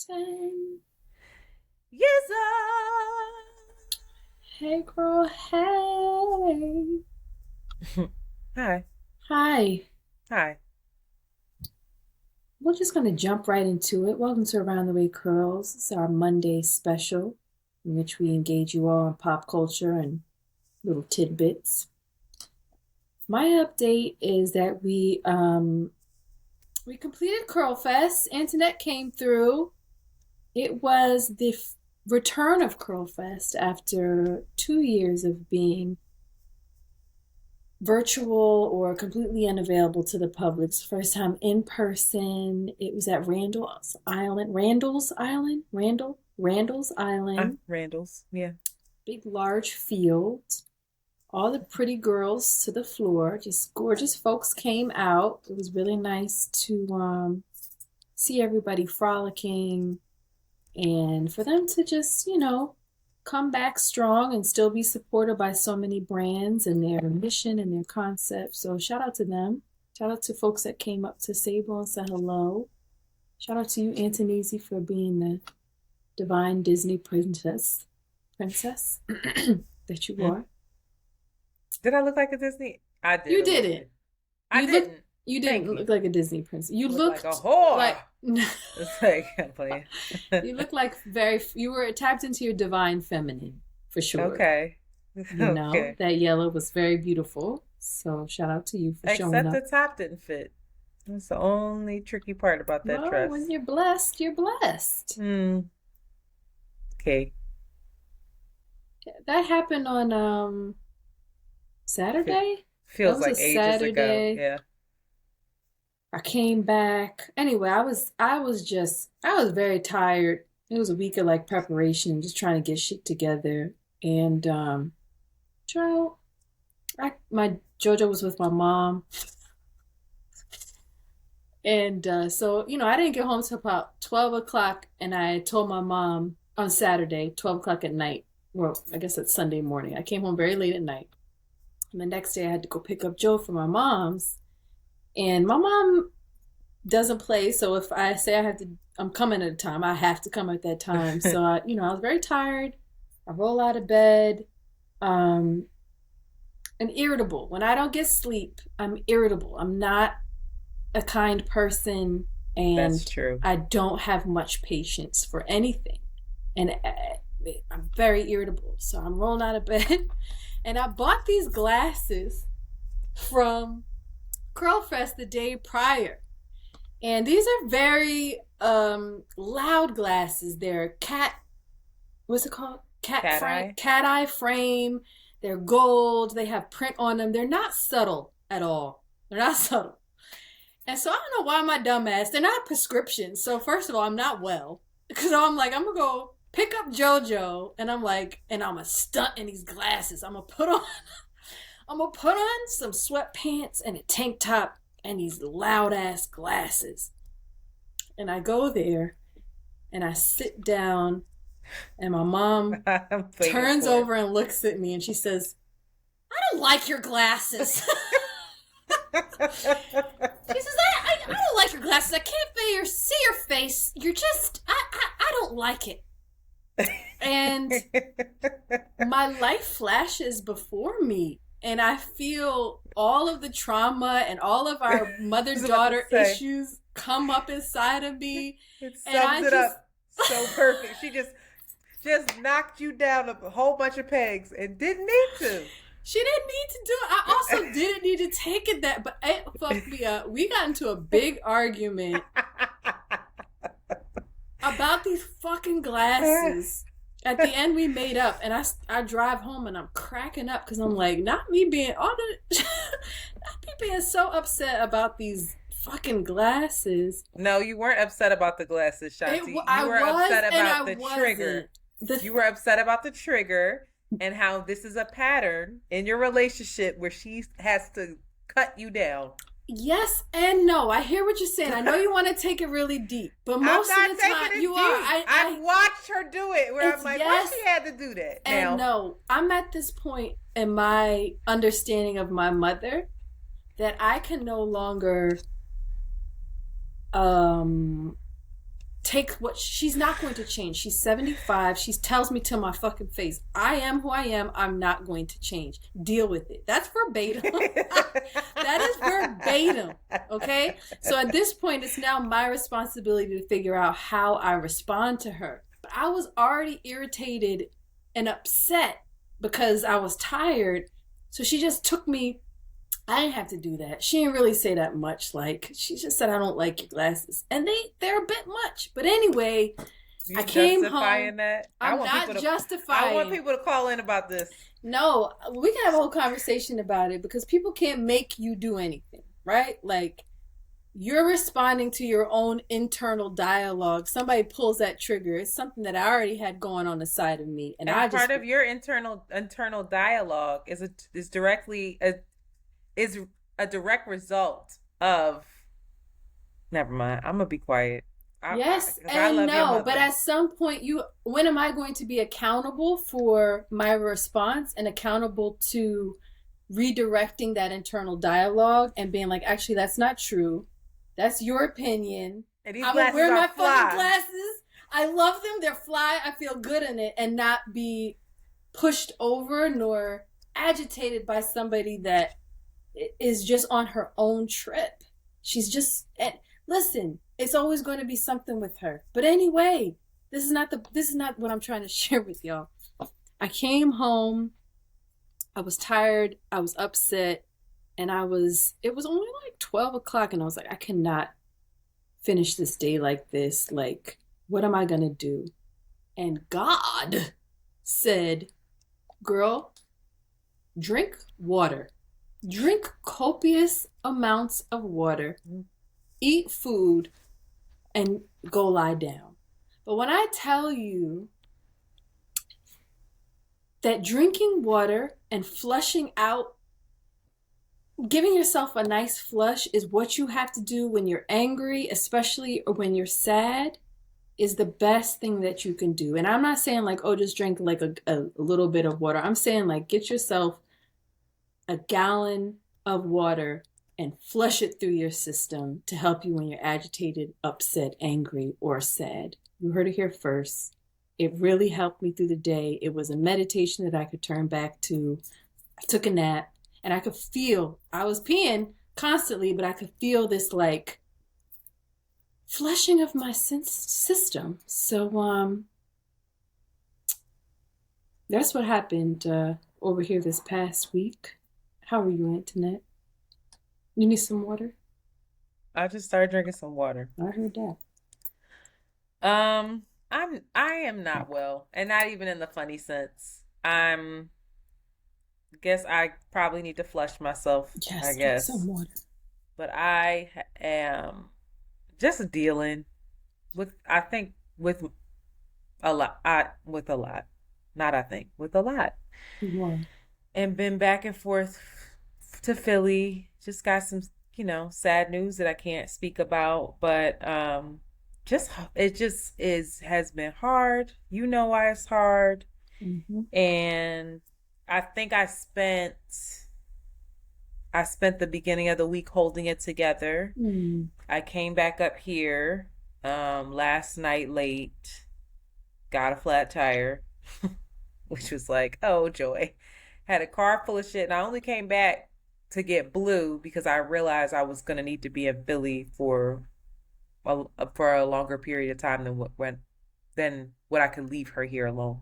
10. Yes, Hey, girl. Hey. Hi. Hi. Hi. We're just going to jump right into it. Welcome to Around the Way Curls. It's our Monday special in which we engage you all in pop culture and little tidbits. My update is that we completed Curl Fest. Antoinette came through. It was the return of Curl Fest after 2 years of being virtual or completely unavailable to the public. First time in person. It was at Randall's Island. Randall's. Yeah. Big, large field. All the pretty girls to the floor. Just gorgeous folks came out. It was really nice to see everybody frolicking and for them to just, come back strong and still be supported by so many brands and their mission and their concept. So shout out to them. Shout out to folks that came up to Sable and said hello. Shout out to you, Antonese, for being the divine Disney princess that you Mm. are. Did I look like a Disney? I did. You A little didn't. bit. I You didn't. look. You Thank didn't you. look like a Disney princess. You Look like looked a whore. like It's like I'm playing. you look like you were tapped into your divine feminine for sure. Okay. Okay. That yellow was very beautiful. So shout out to you for showing Except the up. top didn't fit. That's the only tricky part about that Well, dress. when you're blessed, you're blessed. Hmm. Okay. That happened on Fe- Saturday. That Feels was a like ages ago. Saturday. Yeah. I came back. Anyway, I was very tired. It was a week of like preparation, just trying to get shit together. And child, my JoJo was with my mom. And so, I didn't get home till about 12 o'clock. And I told my mom on Saturday, 12 o'clock at night. Well, I guess it's Sunday morning. I came home very late at night. And the next day I had to go pick up Joe from my mom's. And my mom doesn't play. So if I say I'm coming at a time, I have to come at that time. So, I was very tired. I roll out of bed. Um, and irritable. When I don't get sleep, I'm irritable. I'm not a kind person That's and true. I don't have much patience for anything. And I'm very irritable. So I'm rolling out of bed and I bought these glasses from Curlfest the day prior. And these are very loud glasses. They're what's it called? Cat eye. Cat eye frame. They're gold. They have print on them. They're not subtle at all. They're not subtle. And so I don't know why my dumb ass, they're not prescriptions. So first of all, I'm not well. Because I'm like, I'm going to go pick up JoJo. And I'm like, and I'm going to stunt in these glasses. I'm going to put on some sweatpants and a tank top and these loud ass glasses. And I go there and I sit down and my mom I'm waiting turns for it. over and looks at me and she says, I don't like your glasses. She says, I don't like your glasses. I can't see your face. You're just, I don't like it. And my life flashes before me. And I feel all of the trauma and all of our mother-daughter issues come up inside of me. It And I sums it just, up so perfect. She just knocked you down a whole bunch of pegs and didn't need to. she didn't need to do it. I also didn't need to take it but it fucked me up. We got into a big argument about these fucking glasses. At the end, we made up, and I drive home, and I'm cracking up because I'm like, not me being so upset about these fucking glasses. No, you weren't upset about the glasses, Shanti. I You were was, upset and about I the wasn't. trigger. You were upset about the trigger and how this is a pattern in your relationship where she has to cut you down. Yes and no. I hear what you're saying. I know you want to take it really deep, but most I'm of not the taking time it you deep. are. I've watched her do it where It's I'm like, yes why she had to do that now? And no, I'm at this point in my understanding of my mother that I can no longer take what she's not going to change. She's 75. She tells me to my fucking face, I am who I am. I'm not going to change. Deal with it. That's verbatim. That is verbatim. Okay? So at this point, it's now my responsibility to figure out how I respond to her. But I was already irritated and upset because I was tired. So she just took me. I didn't have to do that. She didn't really say that much. Like, she just said, I don't like your glasses. And they're a bit much. But anyway, I came home. That? I'm not justifying. I want people to call in about this. No, we can have a whole conversation about it because people can't make you do anything, right? Like, you're responding to your own internal dialogue. Somebody pulls that trigger. It's something that I already had going on the side of me. And I just... part of your internal dialogue is a direct result of... Never mind. I'm going to be quiet. Yes and no, but at some point, when am I going to be accountable for my response and accountable to redirecting that internal dialogue and being like, actually, that's not true. That's your opinion. And these I'm glasses gonna wear my fly. fucking glasses. I love them. They're fly. I feel good in it and not be pushed over nor agitated by somebody that is just on her own trip. She's just... Listen, it's always going to be something with her. But anyway, this is not what I'm trying to share with y'all. I came home. I was tired. I was upset. And it was only like 12 o'clock. And I was like, I cannot finish this day like this. Like, what am I going to do? And God said, girl, drink water. Drink copious amounts of water. Eat food and go lie down. But when I tell you that drinking water and flushing out, giving yourself a nice flush is what you have to do when you're angry, especially or when you're sad, is the best thing that you can do. And I'm not saying like, oh, just drink like a little bit of water. I'm saying like, get yourself a gallon of water and flush it through your system to help you when you're agitated, upset, angry, or sad. You heard it here first. It really helped me through the day. It was a meditation that I could turn back to. I took a nap and I could feel, I was peeing constantly, but I could feel this like flushing of my system. So that's what happened over here this past week. How are you, Antoinette? You need some water? I just started drinking some water. I heard that. I am not well, and not even in the funny sense. Guess I probably need to flush myself. Yes, I guess. Get some water. But I am just dealing with, I think, with a lot. With a lot. Not I think, with a lot. Yeah. And been back and forth to Philly. Just got some, sad news that I can't speak about, but it just has been hard. You know why it's hard. Mm-hmm. And I think I spent the beginning of the week holding it together. Mm. I came back up here last night late, got a flat tire, which was like, oh joy. Had a car full of shit, and I only came back to get blue because I realized I was going to need to be in Philly for a longer period of time than what I could leave her here alone.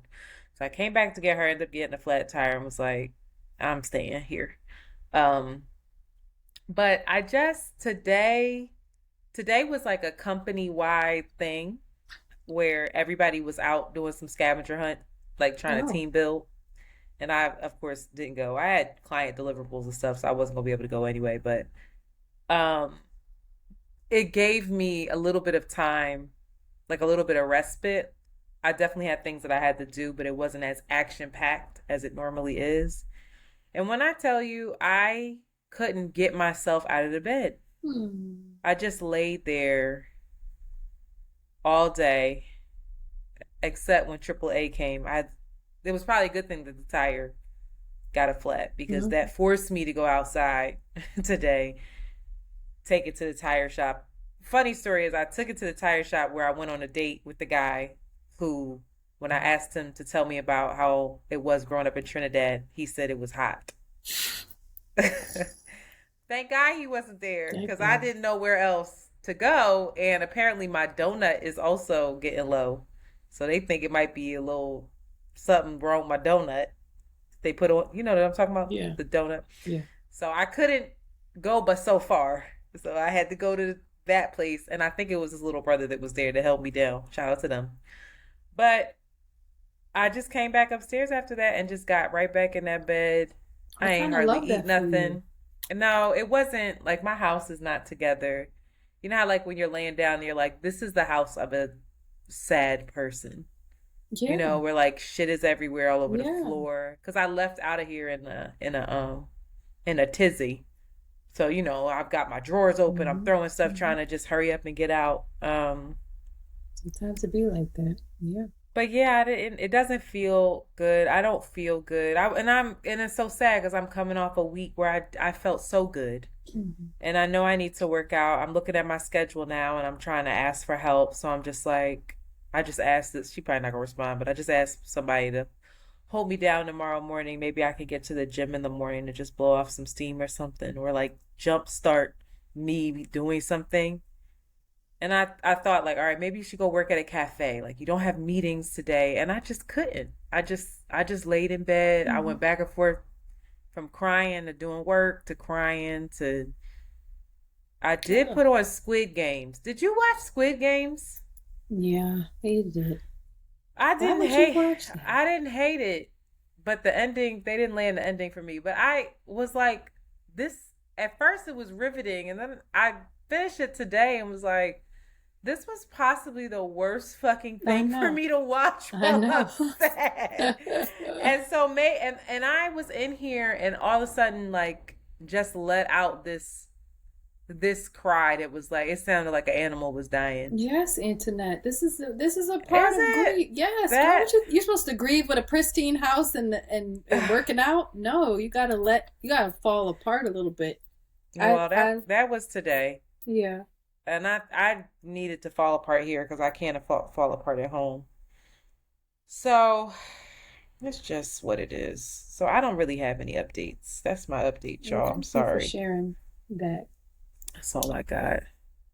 So I came back to get her, ended up getting a flat tire, and was like, I'm staying here. But I just today was like a company-wide thing where everybody was out doing some scavenger hunt, like trying to team build. And I, of course, didn't go. I had client deliverables and stuff, so I wasn't going to be able to go anyway. But it gave me a little bit of time, like a little bit of respite. I definitely had things that I had to do, but it wasn't as action-packed as it normally is. And when I tell you, I couldn't get myself out of the bed. I just laid there all day, except when AAA came. It was probably a good thing that the tire got a flat because that forced me to go outside today, take it to the tire shop funny story is I took it to the tire shop where I went on a date with the guy who, when I asked him to tell me about how it was growing up in Trinidad, he said it was hot. Thank God he wasn't there because I didn't know where else to go. And apparently my donut is also getting low. So they think it might be a little something wrong with my donut. They put on, you know what I'm talking about? Yeah. The donut. Yeah. So I couldn't go but so far. So I had to go to that place. And I think it was his little brother that was there to help me down. Shout out to them. But I just came back upstairs after that and just got right back in that bed. I ain't hardly eat nothing. No, it wasn't like my house is not together. You know how like when you're laying down and you're like, this is the house of a sad person. Yeah. You know, where like shit is everywhere all over the floor. Because I left out of here in a tizzy. So, you know, I've got my drawers open. I'm throwing stuff, trying to just hurry up and get out. Sometimes it be like that. Yeah. But yeah, it doesn't feel good. I don't feel good. And it's so sad because I'm coming off a week where I felt so good. Mm-hmm. And I know I need to work out. I'm looking at my schedule now and I'm trying to ask for help. So I'm just like, I just asked this. She probably not gonna respond, but I just asked somebody to hold me down tomorrow morning. Maybe I could get to the gym in the morning to just blow off some steam or something, or like jumpstart me doing something. And I thought like, all right, maybe you should go work at a cafe. Like you don't have meetings today. And I just couldn't. I just laid in bed. I went back and forth from crying to doing work to crying to I did put on Squid Games. Did you watch Squid Games? Yeah, hated it. I didn't hate it. But the ending, they didn't land the ending for me. But I was like, this at first it was riveting, and then I finished it today and was like, this was possibly the worst fucking thing for me to watch while I'm sad. And so and I was in here and all of a sudden like just let out this cry that was like, it sounded like an animal was dying. Yes, Antoinette. This is a part of grief. Yes, you're supposed to grieve with a pristine house and working out. No, you gotta fall apart a little bit. Well, that was today. Yeah. And I needed to fall apart here because I can't fall apart at home. So it's just what it is. So I don't really have any updates. That's my update, y'all. I'm sorry. Thank you for sharing that. That's all I got.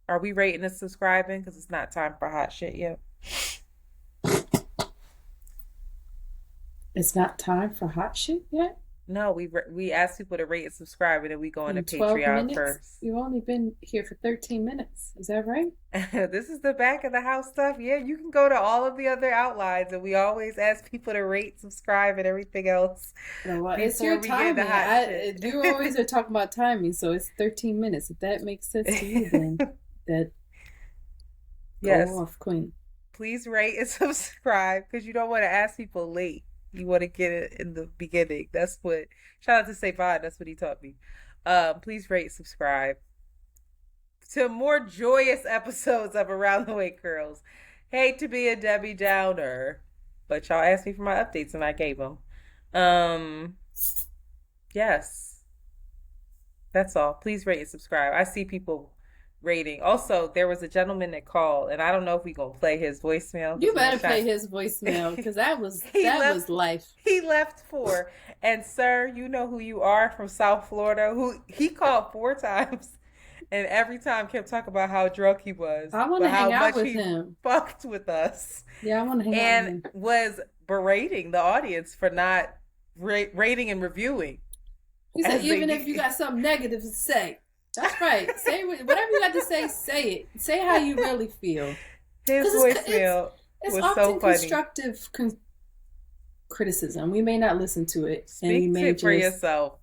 Are we rating and subscribing? Because it's not time for hot shit yet. It's not time for hot shit yet? No, we asked people to rate and subscribe, and then we go into Patreon first. You've only been here for 13 minutes. Is that right? This is the back of the house stuff. Yeah, you can go to all of the other outlines, and we always ask people to rate, subscribe, and everything else. Well, it's your timing. You always are talking about timing, so it's 13 minutes. If that makes sense to you, then that yes. Go off, Queen. Please rate and subscribe because you don't want to ask people late. You want to get it in the beginning. That's what, shout out to Savon, that's what he taught me. Please rate, subscribe to more joyous episodes of Around the Way Girls. Hate to be a Debbie Downer, but y'all asked me for my updates and I gave them. Yes, that's all. Please rate and subscribe. I see people rating. Also, there was a gentleman that called, and I don't know if we gonna play his voicemail. You better play his voicemail because that was life. He left 4, and sir, you know who you are from South Florida. Who he called 4 times, and every time kept talking about how drunk he was. I want to hang out with him. Fucked with us. Yeah, I want to hang out with him. And was berating the audience for not rating and reviewing. He said, even if you got something negative to say. That's right. Say whatever you got to say. Say it. Say how you really feel. His voicemail was so funny. Constructive criticism. We may not listen to it, Speak and we may for yourself.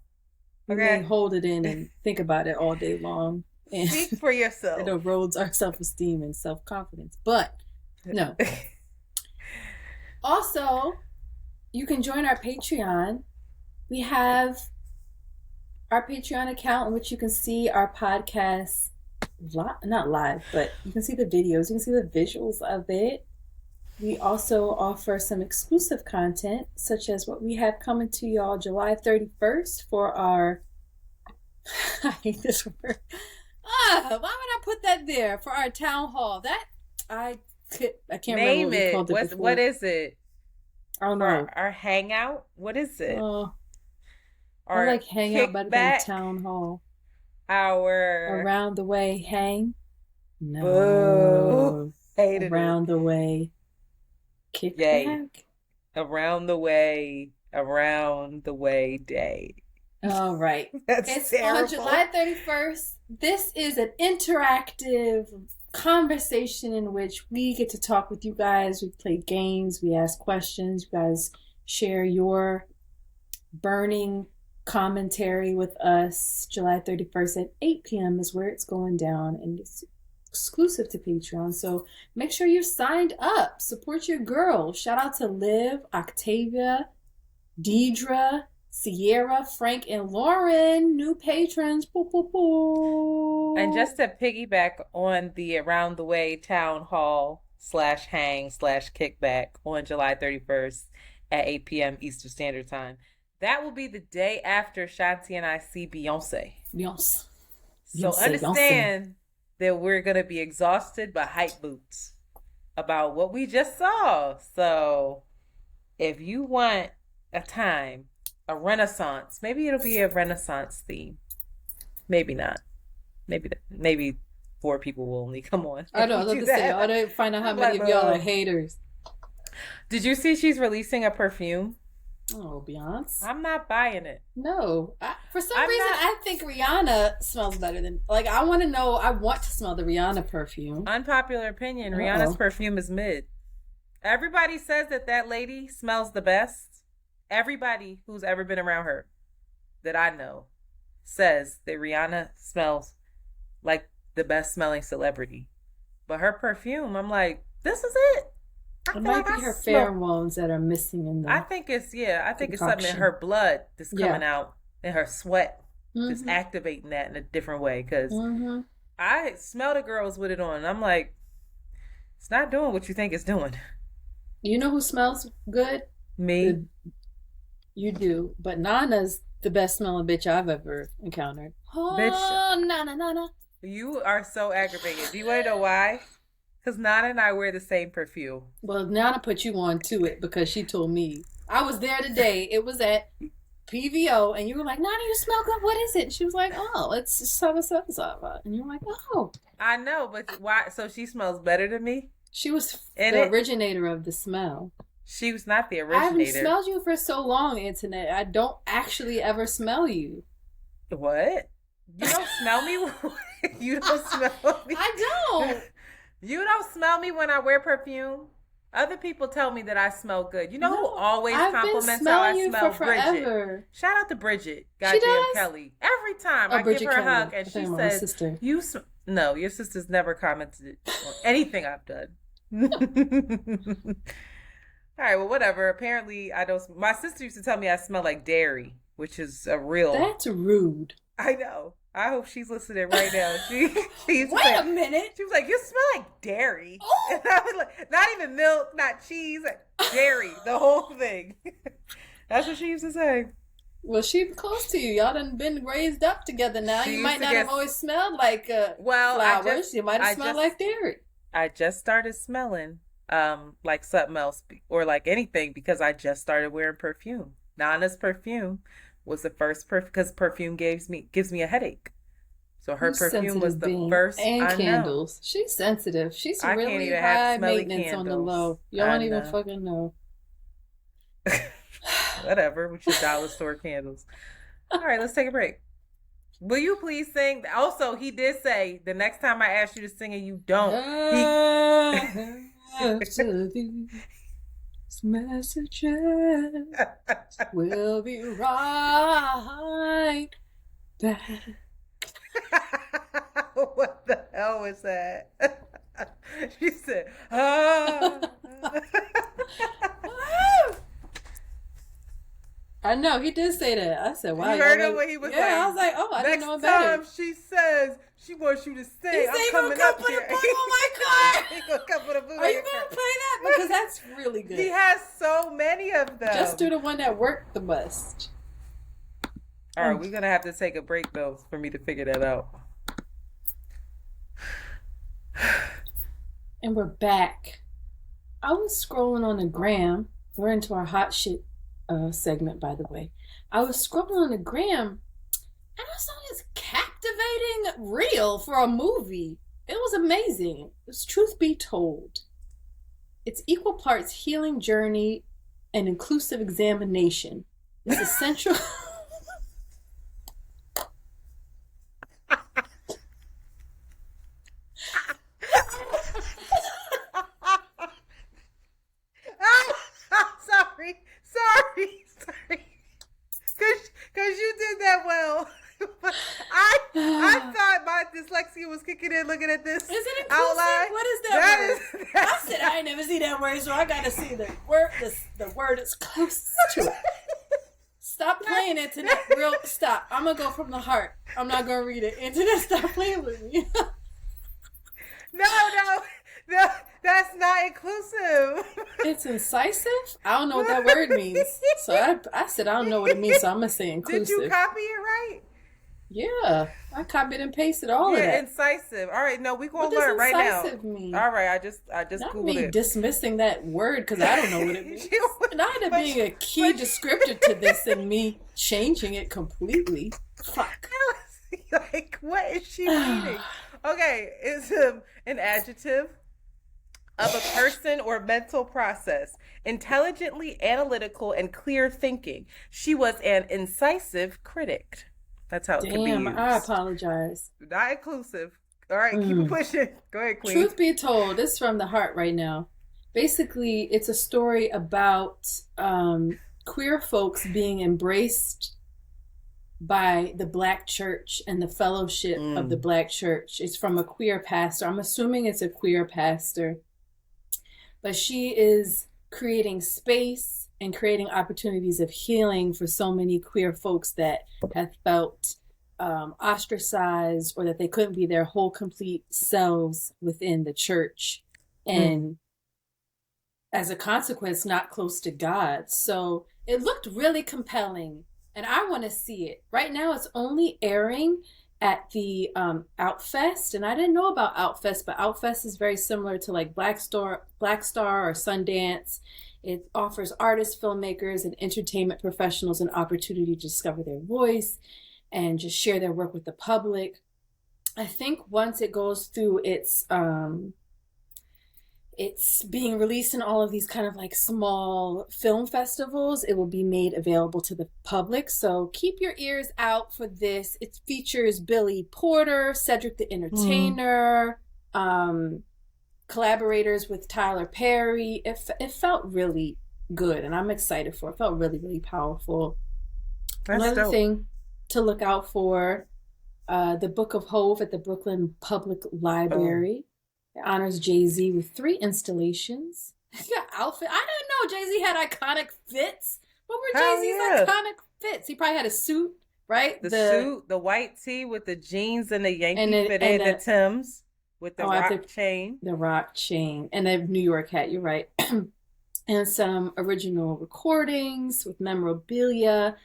Okay, we may hold it in and think about it all day long. And speak for yourself. It erodes our self-esteem and self-confidence. But no. Also, you can join our Patreon. We have our Patreon account in which you can see our podcast, not live, but you can see the videos, you can see the visuals of it. We also offer some exclusive content, such as what we have coming to y'all July 31st for our, I hate this word, Why would I put that there for our town hall? That I can't remember Name what we it. called it before. What is it? I don't For know. our hangout? What is it? I Our like hangout better than kickback? town hall. Our Around the way hang? boo. No. Hated Around it. the way Yay. kickback? Around the way day. All right. That's It's terrible. on July 31st. This is an interactive conversation in which we get to talk with you guys. We play games, we ask questions, you guys share your burning commentary with us. July 31st at 8 p.m. is where it's going down, and it's exclusive to Patreon. So make sure you're signed up. Support your girl. Shout out to Liv, Octavia, Deidre, Sierra, Frank, and Lauren, new patrons. Boo, boo, boo. And just to piggyback on the Around the Way Town Hall /hang/kickback on July 31st at 8 p.m. Eastern Standard Time. That will be the day after Shanti and I see Beyonce. Beyonce. So understand that we're going to be exhausted but hype boots about what we just saw. So if you want a time, a renaissance, maybe it'll be a renaissance theme. Maybe not. Maybe 4 people will only come on. I know. I was about to say, I didn't find out how many of y'all are haters. Did you see she's releasing a perfume? Oh, Beyonce. I'm not buying it. No. For some reason, I think Rihanna smells better than... Like, I want to smell the Rihanna perfume. Unpopular opinion, Rihanna's perfume is mid. Everybody says that lady smells the best. Everybody who's ever been around her that I know says that Rihanna smells like the best smelling celebrity. But her perfume, I'm like, this is it. It might be her pheromones that are missing in the I think it's something in her blood that's coming out, in her sweat, that's activating that in a different way. Because I smell the girls with it on, and I'm like, it's not doing what you think it's doing. You know who smells good? Me. You do, but Nana's the best smelling bitch I've ever encountered. Oh, Bitch. Nana. You are so aggravated. Do you want to know why? Because Nana and I wear the same perfume. Well, Nana put you on to it because she told me. I was there today. It was at PVO, and you were like, Nana, you smell good. What is it? And she was like, oh, it's so. And you were like, oh. I know, but why? So she smells better than me? She was the originator of the smell. She was not the originator. I haven't smelled you for so long, Antoinette. I don't actually ever smell you. What? You don't smell me? You don't smell me? I don't. You don't smell me when I wear perfume? Other people tell me that I smell good. You know who always compliments how I smell? Bridget. Shout out to Bridget. Goddamn Kelly. Every time I give her a hug and she says, no, your sister's never commented on anything I've done. All right, well, whatever. Apparently, I don't. My sister used to tell me I smell like dairy, which is a real. That's rude. I know. I hope she's listening right now. She Wait a minute. She was like, "You smell like dairy." Oh. And I was like, not even milk, not cheese, like dairy, the whole thing. That's what she used to say. Well, she's close to you. Y'all done been raised up together now. You might not have always smelled like flowers. You might have smelled like dairy. I just started smelling like something else or like anything because I just started wearing perfume. Nana's perfume was the first because perfume gives me a headache. So her perfume was the first. And candles. She's sensitive. She's really high maintenance on the low. Y'all don't even fucking know. Whatever, with your dollar store candles. All right, let's take a break. Will you please sing? Also, he did say the next time I ask you to sing and you don't. Messages will be right back. What the hell was that? She said, "Ah." I know he did say that. I said, "Wow." You heard him when he was like, I was like, "Oh, I didn't know better." Next time she says she wants you to sing, He's gonna come put a boot on my car. He's gonna come put a boot. Are you gonna play that? Because that's really good. He has so many of them. Just do the one that worked the best. All right, we're gonna have to take a break though for me to figure that out. And we're back. I was scrolling on the gram. We're into our hot shit segment, by the way. I was scrolling on the gram, and I saw this captivating reel for a movie. It was amazing. It was Truth Be Told. It's equal parts healing journey and inclusive examination. It's essential. Sorry. Cause you did that well. I thought my dyslexia was kicking in looking at this Is it inclusive? outline. What is that word? I said I ain't never seen that word, so I gotta see the word. The word is close to it. Stop playing internet. Real stop. I'm gonna go from the heart. I'm not gonna read it. Internet, stop playing with me. No, that's not inclusive. It's incisive. I don't know what that word means. So I said I don't know what it means. So I'm gonna say inclusive. Did you copy it right? Yeah, I copied and pasted all of that. Incisive. All right, no, we gonna What does learn right now. incisive mean? All right, I just Not googled me it. dismissing that word because I don't know what it means. Neither being a key descriptor to this and me changing it completely. Fuck. Like, what is she meaning? Okay, it's an adjective of a person or mental process, intelligently analytical and clear thinking. She was an incisive critic. That's how it can be Damn, used. I apologize. Not inclusive. All right, keep it pushing. Go ahead, Queen. Truth be told, this is from the heart right now. Basically, it's a story about queer folks being embraced by the Black church and the fellowship of the Black church. It's from a queer pastor. I'm assuming it's a queer pastor. But she is creating space and creating opportunities of healing for so many queer folks that have felt ostracized or that they couldn't be their whole complete selves within the church. And as a consequence, not close to God. So it looked really compelling. And I want to see it. Right now, it's only airing at the Outfest, and I didn't know about Outfest, but Outfest is very similar to like Black Star or Sundance. It offers artists, filmmakers, and entertainment professionals an opportunity to discover their voice and just share their work with the public. I think once it goes through it's being released in all of these kind of like small film festivals, it will be made available to the public. So keep your ears out for this. It features Billy Porter, Cedric the Entertainer, collaborators with Tyler Perry. It felt really good, and I'm excited for it. It felt really, really powerful. That's Another dope. thing to look out for, the Book of Hove at the Brooklyn Public Library. It honors Jay-Z with 3 installations. Yeah, outfit. I didn't know Jay-Z had iconic fits. What were Jay-Z's iconic fits? He probably had a suit, right? The suit, the white tee with the jeans and the Yankee fit in, the Timbs with the rock chain. The rock chain. And the New York hat, you're right. And some original recordings with memorabilia.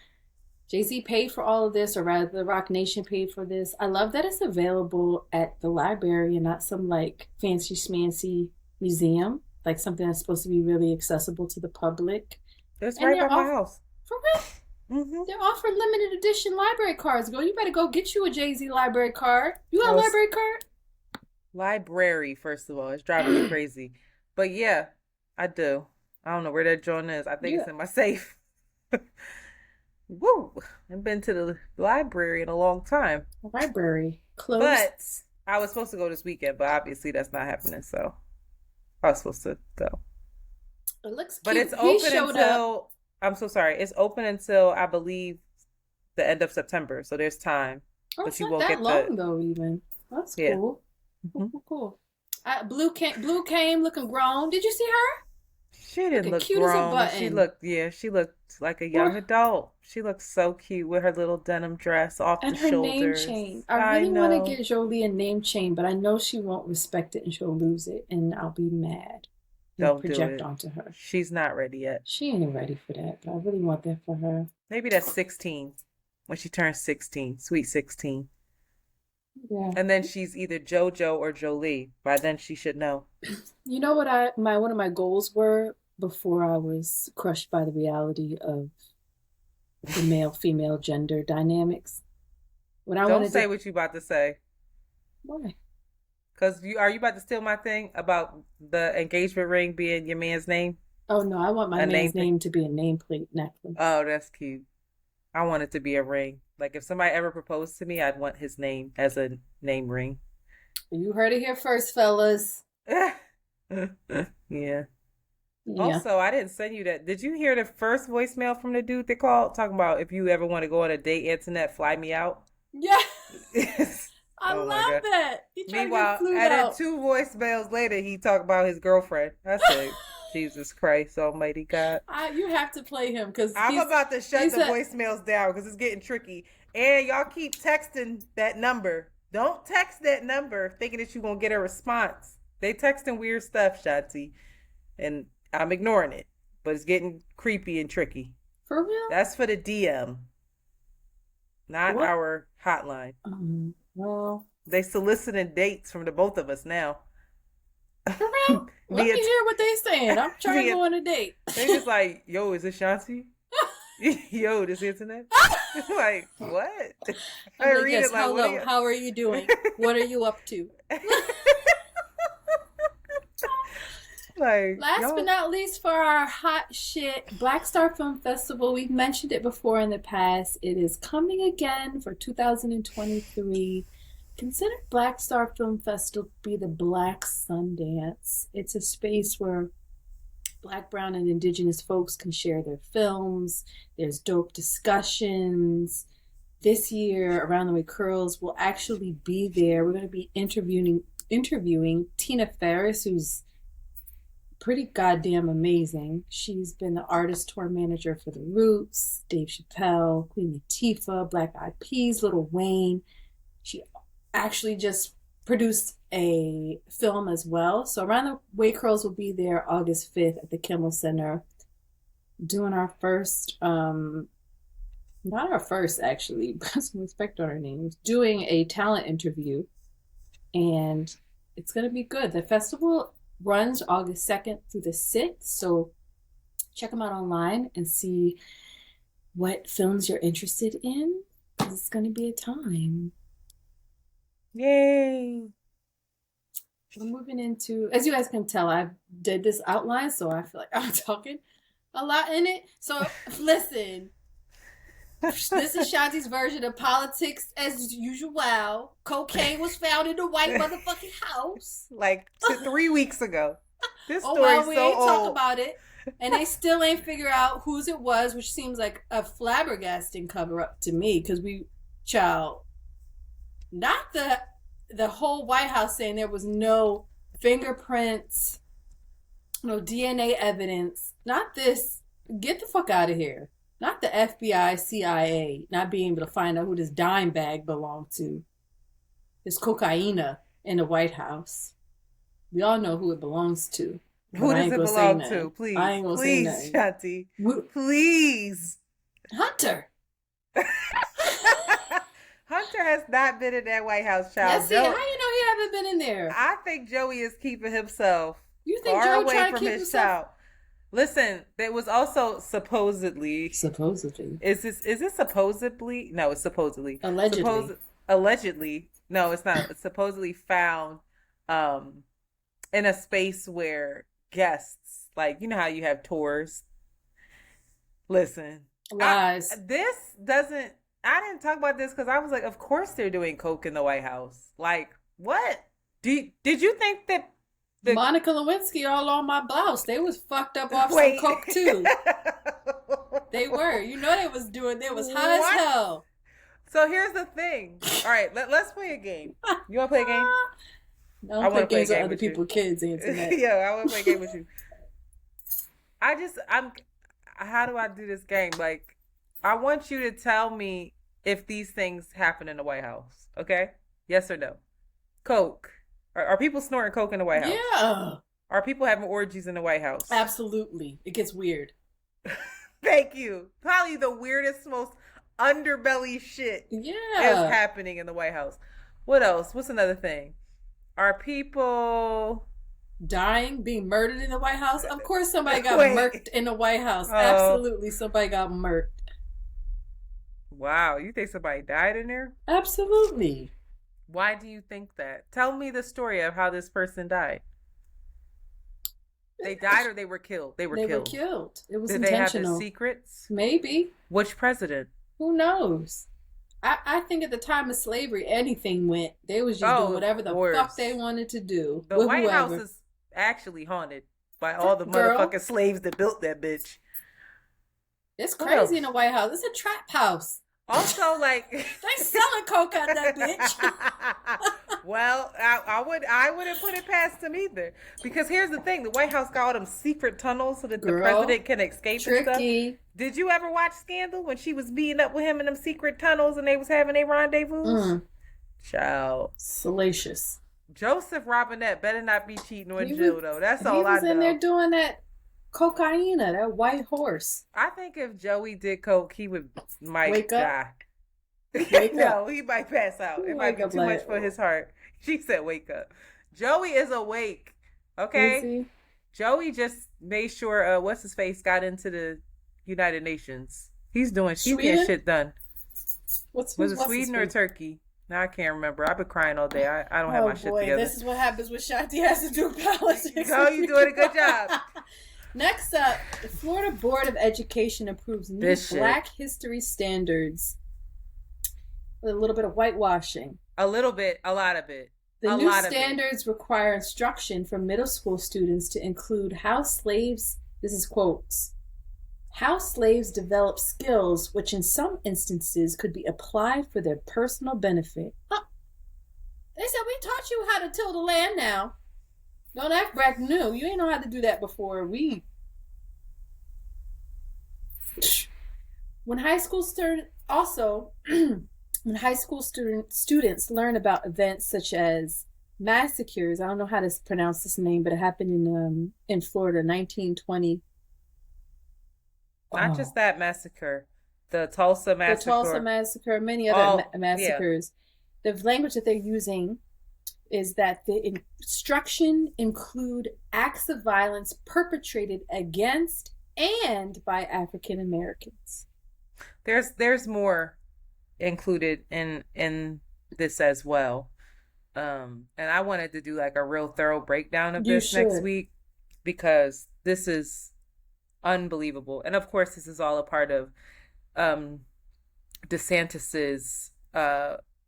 Jay-Z paid for all of this, or rather the Rock Nation paid for this. I love that it's available at the library and not some like fancy schmancy museum, like something that's supposed to be really accessible to the public. It's right by my house. For real? They're offering limited edition library cards. You better go get you a Jay-Z library card. You got a library card? Library, first of all. It's driving me crazy. But yeah, I do. I don't know where that joint is. I think it's in my safe. Woo! I've been to the library in a long time. Library closed. But I was supposed to go this weekend, but obviously that's not happening. So I was supposed to go. It looks cute. But it's open until I'm so sorry. It's open until I believe the end of September. So there's time. Oh, it's not that long though. Even that's cool. Cool. Blue came looking grown. Did you see her? She didn't look cute grown. As a button. She looked like a young adult. She looked so cute with her little denim dress off the shoulders. And her name chain. I really want to get Jolie a name chain, but I know she won't respect it and she'll lose it, and I'll be mad. Don't project onto her. She's not ready yet. She ain't ready for that, but I really want that for her. Maybe that's 16. When she turns 16. Sweet 16. Yeah. And then she's either JoJo or Jolie. By then she should know. You know what I my one of my goals were before I was crushed by the reality of the male female gender dynamics? What I Don't wanted say to what you about to say. why? Cause you about to steal my thing about the engagement ring being your man's name? Oh no, I want my A name man's thing? name to be a nameplate necklace. Oh, that's cute. I want it to be a ring. Like if somebody ever proposed to me, I'd want his name as a name ring. You heard it here first, fellas. Yeah. Yeah. Also, I didn't send you that. Did you hear the first voicemail from the dude that called talking about if you ever want to go on a date, Antoinette, fly me out? Yeah. I Oh my love God. that. He tried to get Meanwhile, flued and then out. 2 voicemails later, he talked about his girlfriend. I said, Jesus Christ, Almighty God. You have to play him because I'm about to shut the a, voicemails down because it's getting tricky. And y'all keep texting that number. Don't text that number thinking that you're going to get a response. They texting weird stuff, Shanti. And I'm ignoring it. But it's getting creepy and tricky. for real. That's for the DM, not What? our hotline. Well, They soliciting dates from the both of us now. for real. Let me Via- hear what they saying. I'm trying to Via- go on a date. They just like, yo, is this Shanti? Yo, this Internet? Like, what? I I'm like, read yes, it like, hello. what are you- How are you doing? What are you up to? Like, Last yo. but not least, for our hot shit Black Star Film Festival, we've mentioned it before in the past. It is coming again for 2023. Consider Black Star Film Festival to be the Black Sundance. It's a space where Black, Brown, and Indigenous folks can share their films. There's dope discussions. This year, Around the Way Curls will actually be there. We're going to be interviewing Tina Ferris, who's pretty goddamn amazing. She's been the artist tour manager for The Roots, Dave Chappelle, Queen Latifah, Black Eyed Peas, Lil Wayne. She actually just produced a film as well. So Around the Way Curls will be there August 5th at the Kimmel Center, doing our first, not our first actually, but some respect on our names, doing a talent interview. And it's going to be good. The festival runs August 2nd through the 6th. So check them out online and see what films you're interested in. It's going to be a time. Yay. We're moving into, as you guys can tell, I did this outline, so I feel like I'm talking a lot in it. So listen, this is Shanti's version of politics as usual. Cocaine was found in the white motherfucking house. Like 3 weeks ago. This Oh story's well, we so ain't old. talk about it. And they still ain't figure out whose it was, which seems like a flabbergasting cover up to me, because not the whole White House saying there was no fingerprints, no DNA evidence. Not this. Get the fuck out of here. Not the FBI, CIA not being able to find out who this dime bag belonged to. This cocaina in the White House. We all know who it belongs to. Who does it belong to? Please. I ain't gonna say nothing. Shanti. Please. Hunter. Hunter has not been in that White House, child. Let's see. How you know he haven't been in there? I think Joey is keeping himself You think far Joe away trying to from keep his himself? child. Listen, there was also supposedly. Supposedly. Is this supposedly? No, it's supposedly. Allegedly. Allegedly. No, it's not. It's supposedly found in a space where guests, like, you know how you have tours. Listen. Lies. I didn't talk about this because I was like, of course they're doing coke in the White House. Like, what? Did you think that Monica Lewinsky all on my blouse. They was fucked up off Wait. some coke too. They were. You know they was high What? as hell. So here's the thing. All right, let's play a game. You want to play a game? I I don't wanna play play a games with game other with you. people's kids, Antoinette. Yeah, I want to play a game with you. How do I do this game? Like, I want you to tell me if these things happen in the White House. Okay? Yes or no? Coke. Are people snorting coke in the White House? Yeah. Are people having orgies in the White House? Absolutely. It gets weird. Thank you. Probably the weirdest, most underbelly shit Yeah. is happening in the White House. What else? What's another thing? Are people Dying, being murdered in the White House? Of course somebody got wait? murked in the White House. Oh, Absolutely somebody got murked. wow. You think somebody died in there? Absolutely. Why do you think that? Tell me the story of how this person died. They died or they were killed? They were They were killed. killed. It was Did they have the intentional. secrets? Maybe. Which president? Who knows? I think at the time of slavery, anything went. They was just doing Oh, of whatever the fuck course. they wanted to do The with White House whoever. is actually haunted by all the Girl, motherfucking slaves that built that bitch. it's What crazy in the else? White House. It's a trap house. Also, like, They selling coke out that bitch. well, I wouldn't put it past them either. Because here's the thing: the White House got all them secret tunnels so that the Girl, president can escape and stuff. tricky. Did you ever watch Scandal when she was meeting up with him in them secret tunnels and they was having a rendezvous? Mm, Child, salacious. Joseph Robinette better not be cheating on He Jill was though. That's he all I was in there know. doing that cocaine, that white horse. I think if Joey did coke, he would might Wake up. die. Wake No, up. he might pass out. It might Wake be up too much like, for his heart. She said, "Wake up." Joey is awake. is Okay, he? Joey just made sure. What's his face got into the United Nations. He's getting Sweden? shit done. Was it What's his Sweden or face? Turkey? Now I can't remember. I've been crying all day. I don't have Oh my shit boy, together. this is what happens when Shanti has to do politics. Oh, you doing a good job. Next up, the Florida Board of Education approves new This shit. Black History standards with a little bit of whitewashing. A little bit, a lot of it. The A new lot of it. standards require instruction for middle school students to include how slaves, this is quotes, how slaves develop skills which in some instances could be applied for their personal benefit. Oh, they said, we taught you how to till the land now. Don't act brand new. You ain't know how to do that before. When high school students also, when high school students learn about events such as massacres, I don't know how to pronounce this name, but it happened in Florida, 1920. Not just that massacre. The Tulsa massacre. The Tulsa massacre, many other Yeah. massacres. The language that they're using is that the instruction include acts of violence perpetrated against and by African Americans. There's more included in this as well. And I wanted to do like a real thorough breakdown of You this next should. week because this is unbelievable. And of course, this is all a part of DeSantis's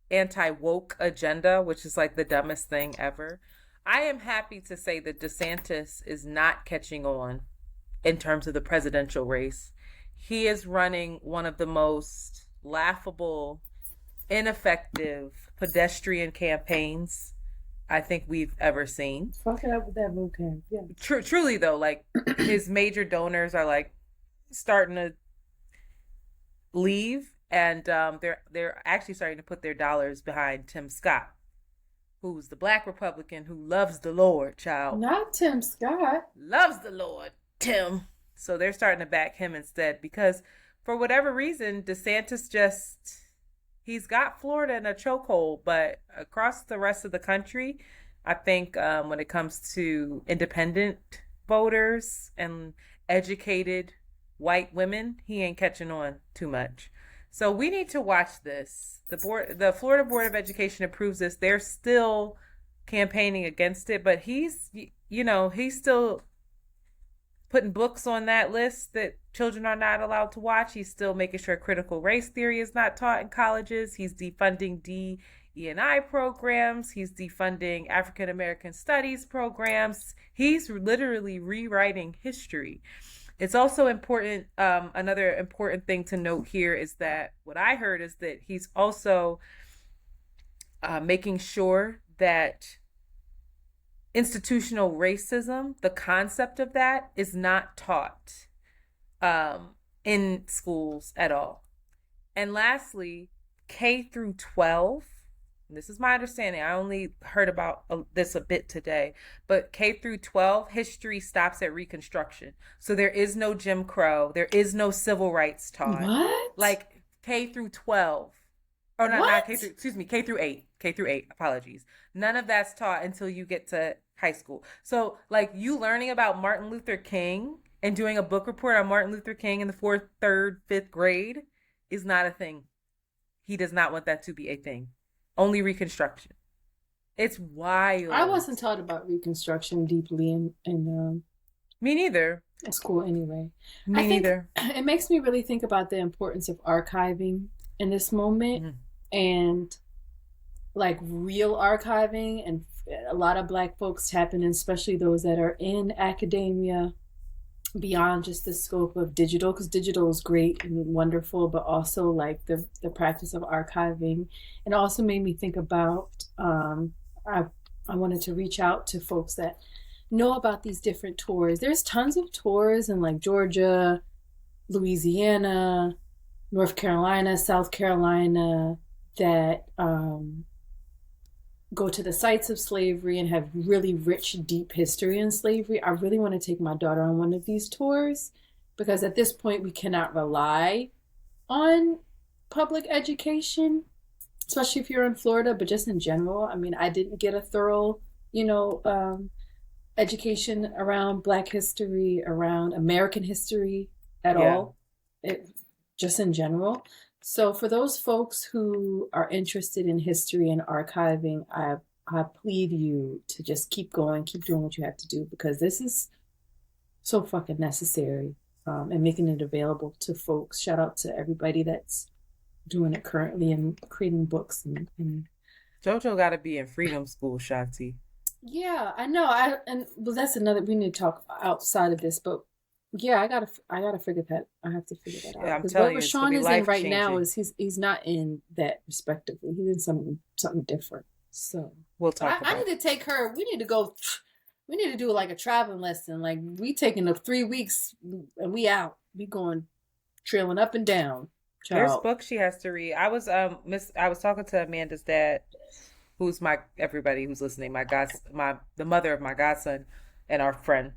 anti-woke agenda, which is like the dumbest thing ever. I am happy to say that DeSantis is not catching on in terms of the presidential race. He is running one of the most laughable, ineffective pedestrian campaigns I think we've ever seen. Fuck it up with that vocab. Yeah. Truly though, like his major donors are like starting to leave, and they're actually starting to put their dollars behind Tim Scott, who's the black Republican who loves the Lord, child. Not Tim Scott. Loves the Lord, Tim. So they're starting to back him instead because for whatever reason, DeSantis he's got Florida in a chokehold, but across the rest of the country, I think when it comes to independent voters and educated white women, he ain't catching on too much. So we need to watch this. The Florida Board of Education approves this. They're still campaigning against it, but he's still putting books on that list that children are not allowed to watch. He's still making sure critical race theory is not taught in colleges. He's defunding DE&I programs. He's defunding African American studies programs. He's literally rewriting history. It's also important, another important thing to note here is that what I heard is that he's also making sure that institutional racism, the concept of that, is not taught in schools at all. And lastly, K through 12, this is my understanding, I only heard about this a bit today, but K through 12, history stops at Reconstruction. So there is no Jim Crow, there is no civil rights taught. What? Like K through 12. Or not K through 8. K through 8, apologies. None of that's taught until you get to high school. So, like, you learning about Martin Luther King and doing a book report on Martin Luther King in the fourth, third, fifth grade is not a thing. He does not want that to be a thing. Only Reconstruction. It's wild. I wasn't taught about Reconstruction deeply in Me neither. school anyway. Me neither. It makes me really think about the importance of archiving in this moment, and like real archiving, and a lot of Black folks tapping in, especially those that are in academia, beyond just the scope of digital, because digital is great and wonderful, but also like the practice of archiving. It also made me think about I wanted to reach out to folks that know about these different tours. There's tons of tours in like Georgia, Louisiana, North Carolina, South Carolina, that go to the sites of slavery and have really rich, deep history in slavery. I really want to take my daughter on one of these tours, because at this point we cannot rely on public education, especially if you're in Florida, but just in general. I mean, I didn't get a thorough, education around Black history, around American history at all, just in general. So for those folks who are interested in history and archiving, I plead you to just keep going, keep doing what you have to do, because this is so fucking necessary, and making it available to folks. Shout out to everybody that's doing it currently and creating books. And JoJo got to be in freedom school, Shanti. Yeah, I know. Well, that's another. We need to talk outside of this, but yeah, I gotta figure that. I have to figure that out. Yeah, I'm Because telling what you, it's Rashawn gonna be is in right life-changing. now is he's not in that respectively. He's in something different. So We'll but talk I about need to take her. We need to go. We need to do like a traveling lesson. Like we taking the 3 weeks and we out. We going trailing up and down. There's Child. books she has to read. I was talking to Amanda's dad, who's everybody who's listening, the mother of my godson and our friend.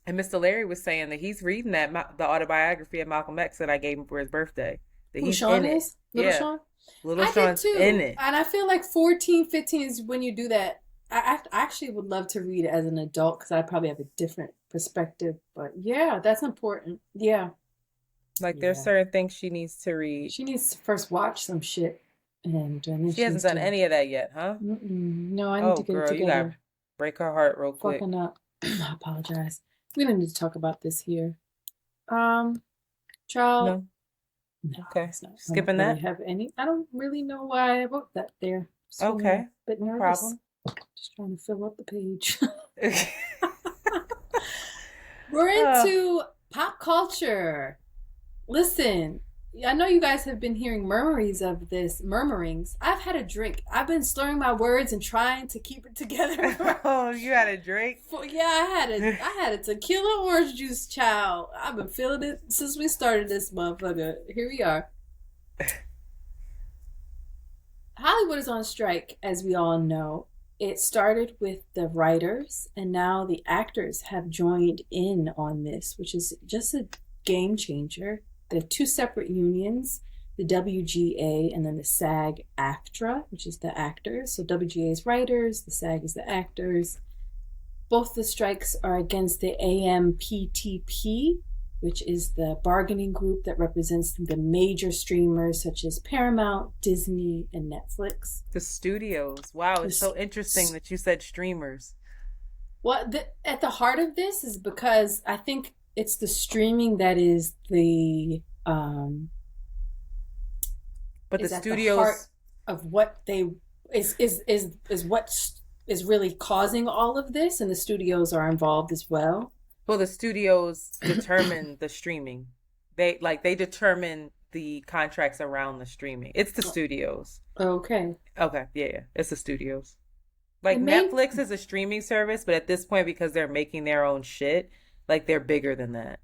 And Mr. Larry was saying that he's reading the autobiography of Malcolm X that I gave him for his birthday. That Who he's Sean in is? it. Little Yeah. Sean? Little I Sean's did too. in it. And I feel like 14, 15 is when you do that. I actually would love to read it as an adult, because I probably have a different perspective. But yeah, that's important. Yeah. Like there's certain things she needs to read. She needs to first watch some shit. And then She hasn't done any of that yet, huh? No, I need to get it girl, you together. gotta break her heart real quick. Fucking up. I apologize. We don't need to talk about this here. Child. No. Okay. Skipping that. I don't really know why I wrote that there. So Okay. I'm a bit No nervous. problem. Just trying to fill up the page. We're into pop culture. Listen, I know you guys have been hearing murmurings of this. Murmurings. I've had a drink. I've been slurring my words and trying to keep it together. Oh, you had a drink? Yeah, I had a tequila orange juice, child. I've been feeling it since we started this motherfucker. Here we are. Hollywood is on strike, as we all know. It started with the writers, and now the actors have joined in on this, which is just a game changer. They have two separate unions, the WGA and then the SAG-AFTRA, which is the actors. So WGA is writers, the SAG is the actors. Both the strikes are against the AMPTP, which is the bargaining group that represents the major streamers such as Paramount, Disney, and Netflix. The studios. Wow, it's so interesting that you said streamers. Well, at the heart of this is because I think it's the streaming that is the but is the at studios the heart of what they is what is really causing all of this, and the studios are involved as well. Well, the studios determine the streaming. They determine the contracts around the streaming. It's the studios. Okay. Yeah. It's the studios. Like Netflix is a streaming service, but at this point, because they're making their own shit, like they're bigger than that.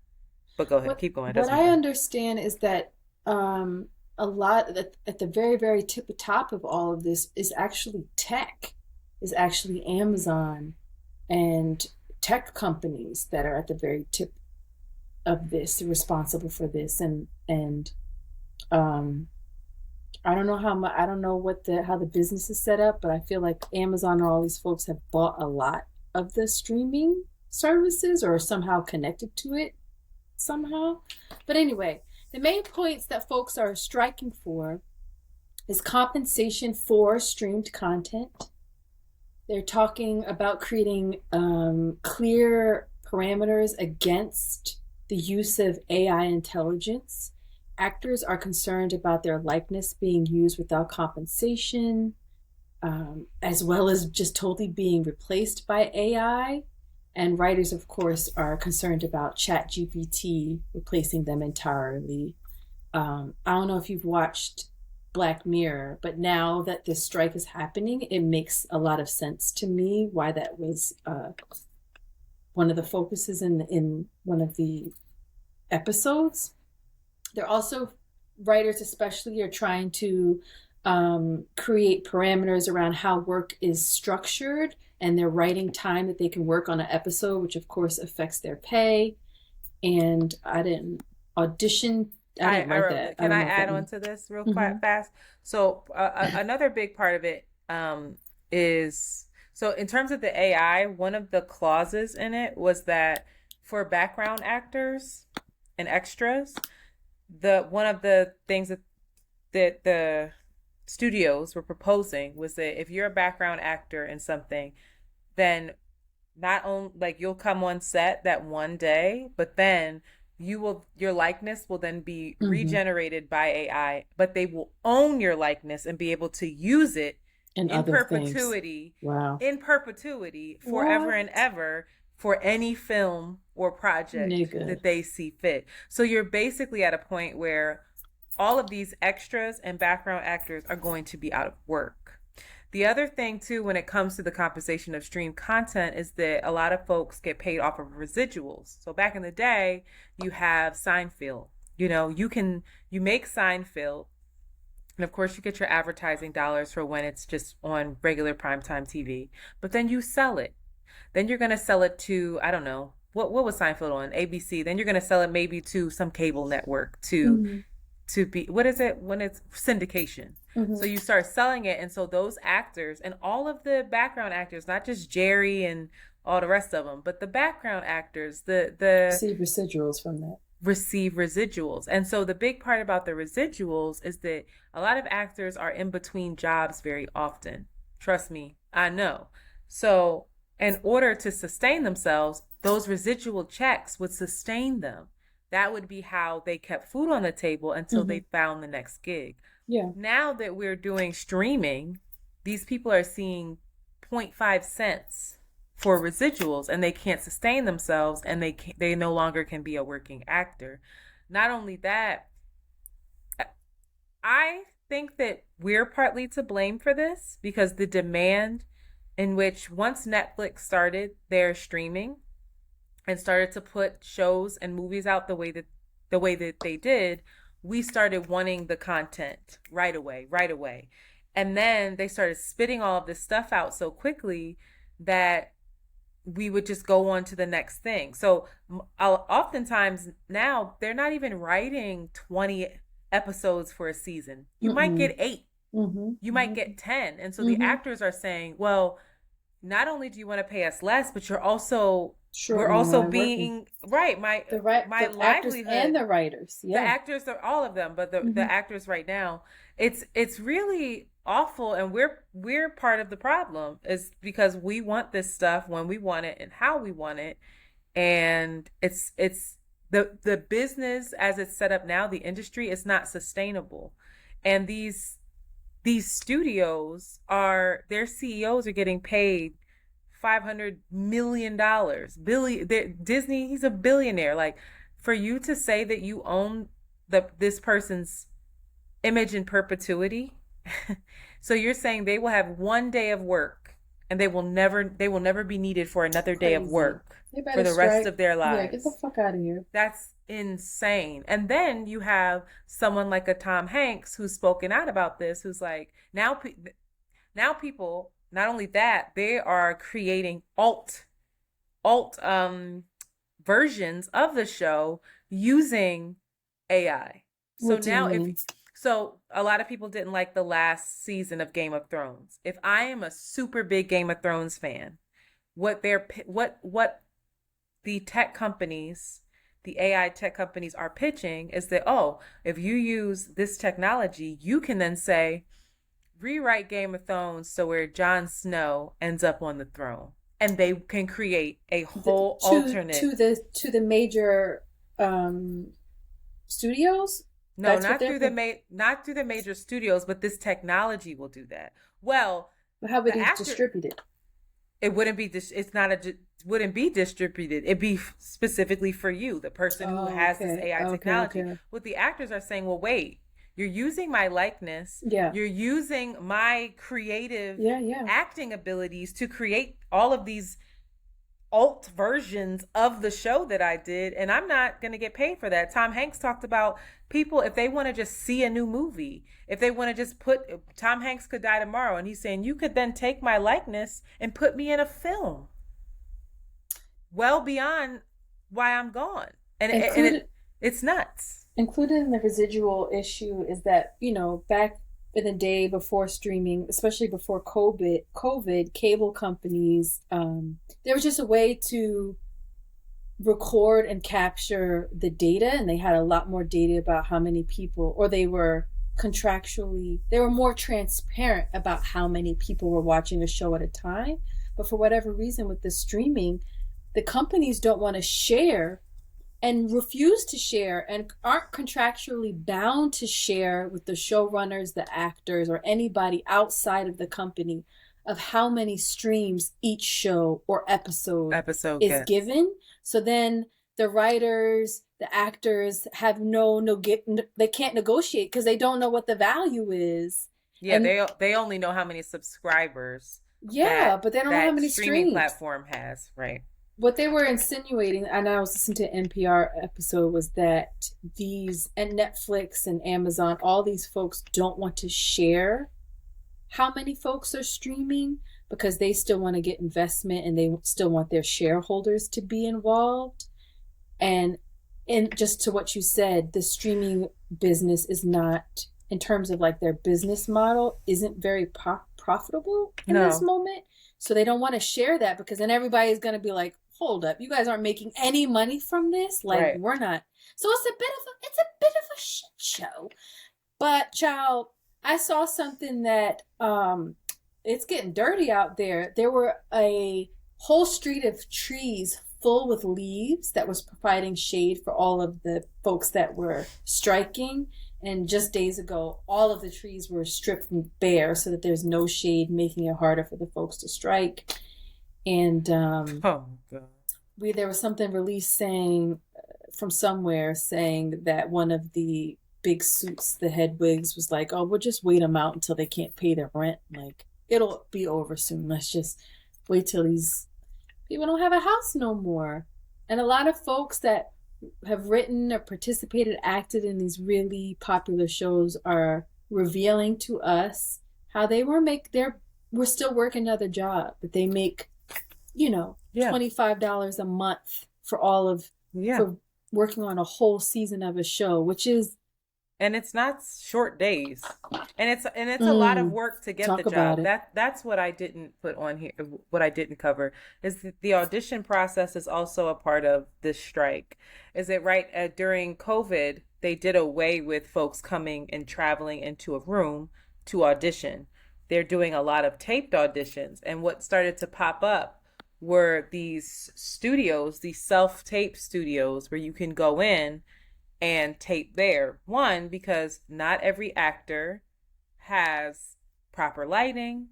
But go ahead, keep going. What I understand is that a lot at the very, very top of all of this is actually tech, is actually Amazon and tech companies that are at the very tip of this, responsible for this, and I don't know what the how the business is set up, but I feel like Amazon and all these folks have bought a lot of the streaming services or somehow connected to it somehow. But anyway, the main points that folks are striking for is compensation for streamed content. They're talking about creating clear parameters against the use of AI intelligence. Actors are concerned about their likeness being used without compensation, as well as just totally being replaced by AI. And writers, of course, are concerned about ChatGPT replacing them entirely. I don't know if you've watched Black Mirror, but now that this strike is happening, it makes a lot of sense to me why that was one of the focuses in one of the episodes. They're also writers, especially, are trying to create parameters around how work is structured and their writing time that they can work on an episode, which of course affects their pay. And I didn't audition. I didn't I write wrote that. it. I Can don't I know what that add on means. to this real Mm-hmm. quick, fast? So another big part of it is so in terms of the AI, one of the clauses in it was that for background actors and extras, the one of the things that the studios were proposing was that if you're a background actor in something, then not only like you'll come on set that one day, but then your likeness will then be Mm-hmm. regenerated by AI, but they will own your likeness and be able to use it And in other things. perpetuity, Wow. forever What? and ever for any film or project Nigga. that they see fit. So you're basically at a point where all of these extras and background actors are going to be out of work. The other thing too, when it comes to the compensation of streamed content, is that a lot of folks get paid off of residuals. So back in the day, you have Seinfeld. You make Seinfeld, and of course you get your advertising dollars for when it's just on regular primetime TV. But then you sell it. Then you're gonna sell it to, I don't know, what was Seinfeld on? ABC. Then you're gonna sell it maybe to some cable network Mm-hmm. to be, what is it when it's syndication. Mm-hmm. So you start selling it, and so those actors and all of the background actors, not just Jerry and all the rest of them, but the background actors, the See residuals from that. receive residuals. And so the big part about the residuals is that a lot of actors are in between jobs very often. Trust me, I know. So in order to sustain themselves, those residual checks would sustain them. That would be how they kept food on the table until Mm-hmm. they found the next gig. Yeah. Now that we're doing streaming, these people are seeing point 0.5 cents for residuals, and they can't sustain themselves, and they no longer can be a working actor. Not only that, I think that we're partly to blame for this because the demand in which once Netflix started their streaming and started to put shows and movies out the way that they did, we started wanting the content right away, right away. And then they started spitting all of this stuff out so quickly that we would just go on to the next thing. So oftentimes now they're not even writing 20 episodes for a season. You might Mm-mm. get 8, Mm-hmm. you might get 10. And so the Mm-hmm. actors are saying, well, not only do you want to pay us less, but we're Shortening also my working. being right, my The actors and livelihood, the writers. the Yeah. actors are all of them, but the Mm-hmm. actors right now, it's really awful, and we're part of the problem is because we want this stuff when we want it and how we want it, and it's the business as it's set up now, the industry is not sustainable, and these studios are their CEOs are getting paid $500 million billion. Disney, he's a billionaire. Like, for you to say that you own this person's image in perpetuity, so you're saying they will have one day of work and they will never be needed for another day of Crazy. work They for better the rest strike. of their Yeah, get the lives. fuck out of here. That's insane. And then you have someone like a Tom Hanks who's spoken out about this, who's like, now people, not only that, they are creating alt versions of the show using AI. So What do you now if mean? So a lot of people didn't like the last season of Game of Thrones. If I am a super big Game of Thrones fan, what the tech companies, the AI tech companies are pitching is that, oh, if you use this technology, you can then say, rewrite Game of Thrones so where Jon Snow ends up on the throne. And they can create a whole alternate. To the major studios. No, not through the major studios, but this technology will do that. Well, how would it distribute it? It wouldn't be it's not a wouldn't be distributed. It'd be specifically for you, the person who has this AI technology. What the actors are saying, well, wait, you're using my likeness. Yeah. You're using my creative acting abilities to create all of these alt versions of the show that I did, and I'm not going to get paid for that. Tom Hanks talked about people, if they want to just see a new movie, if they want to just Tom Hanks could die tomorrow, and he's saying, you could then take my likeness and put me in a film well beyond why I'm gone. And it's nuts. Included in the residual issue is that, back in the day before streaming, especially before COVID, cable companies, there was just a way to record and capture the data, and they had a lot more data about how many people, or they were more transparent about how many people were watching a show at a time. But for whatever reason, with the streaming, the companies don't want to share and refuse to share and aren't contractually bound to share with the showrunners, the actors, or anybody outside of the company of how many streams each show or episode is given. So then the writers, the actors have they can't negotiate because they don't know what the value is. Yeah, and they only know how many subscribers. Yeah, but they don't know how many streaming platform has, right? What they were insinuating, and I was listening to an NPR episode, was that and Netflix and Amazon, all these folks don't want to share how many folks are streaming because they still want to get investment and they still want their shareholders to be involved. And just to what you said, the streaming business is not, in terms of like their business model, isn't very profitable in this moment. So they don't want to share that because then everybody's going to be like, hold up, you guys aren't making any money from this? Like, right. We're not. So it's a bit of a shit show. But, child, I saw something that it's getting dirty out there. There were a whole street of trees full with leaves that was providing shade for all of the folks that were striking. And just days ago, all of the trees were stripped bare so that there's no shade, making it harder for the folks to strike. And there was something released from somewhere saying that one of the big suits, the head wigs, was like, oh, we'll just wait them out until they can't pay their rent. Like, it'll be over soon. Let's just wait till these people don't have a house no more. And a lot of folks that have written or participated, acted in these really popular shows are revealing to us how they were still working another job, that they make, $25 a month for for working on a whole season of a show, which is, and it's not short days, and it's a lot of work to get the job. That's what I didn't put on here. What I didn't cover is that the audition process is also a part of this strike. Is it right? During COVID, they did away with folks coming and traveling into a room to audition. They're doing a lot of taped auditions, and what started to pop up were these studios, these self-tape studios where you can go in and tape there. One, because not every actor has proper lighting.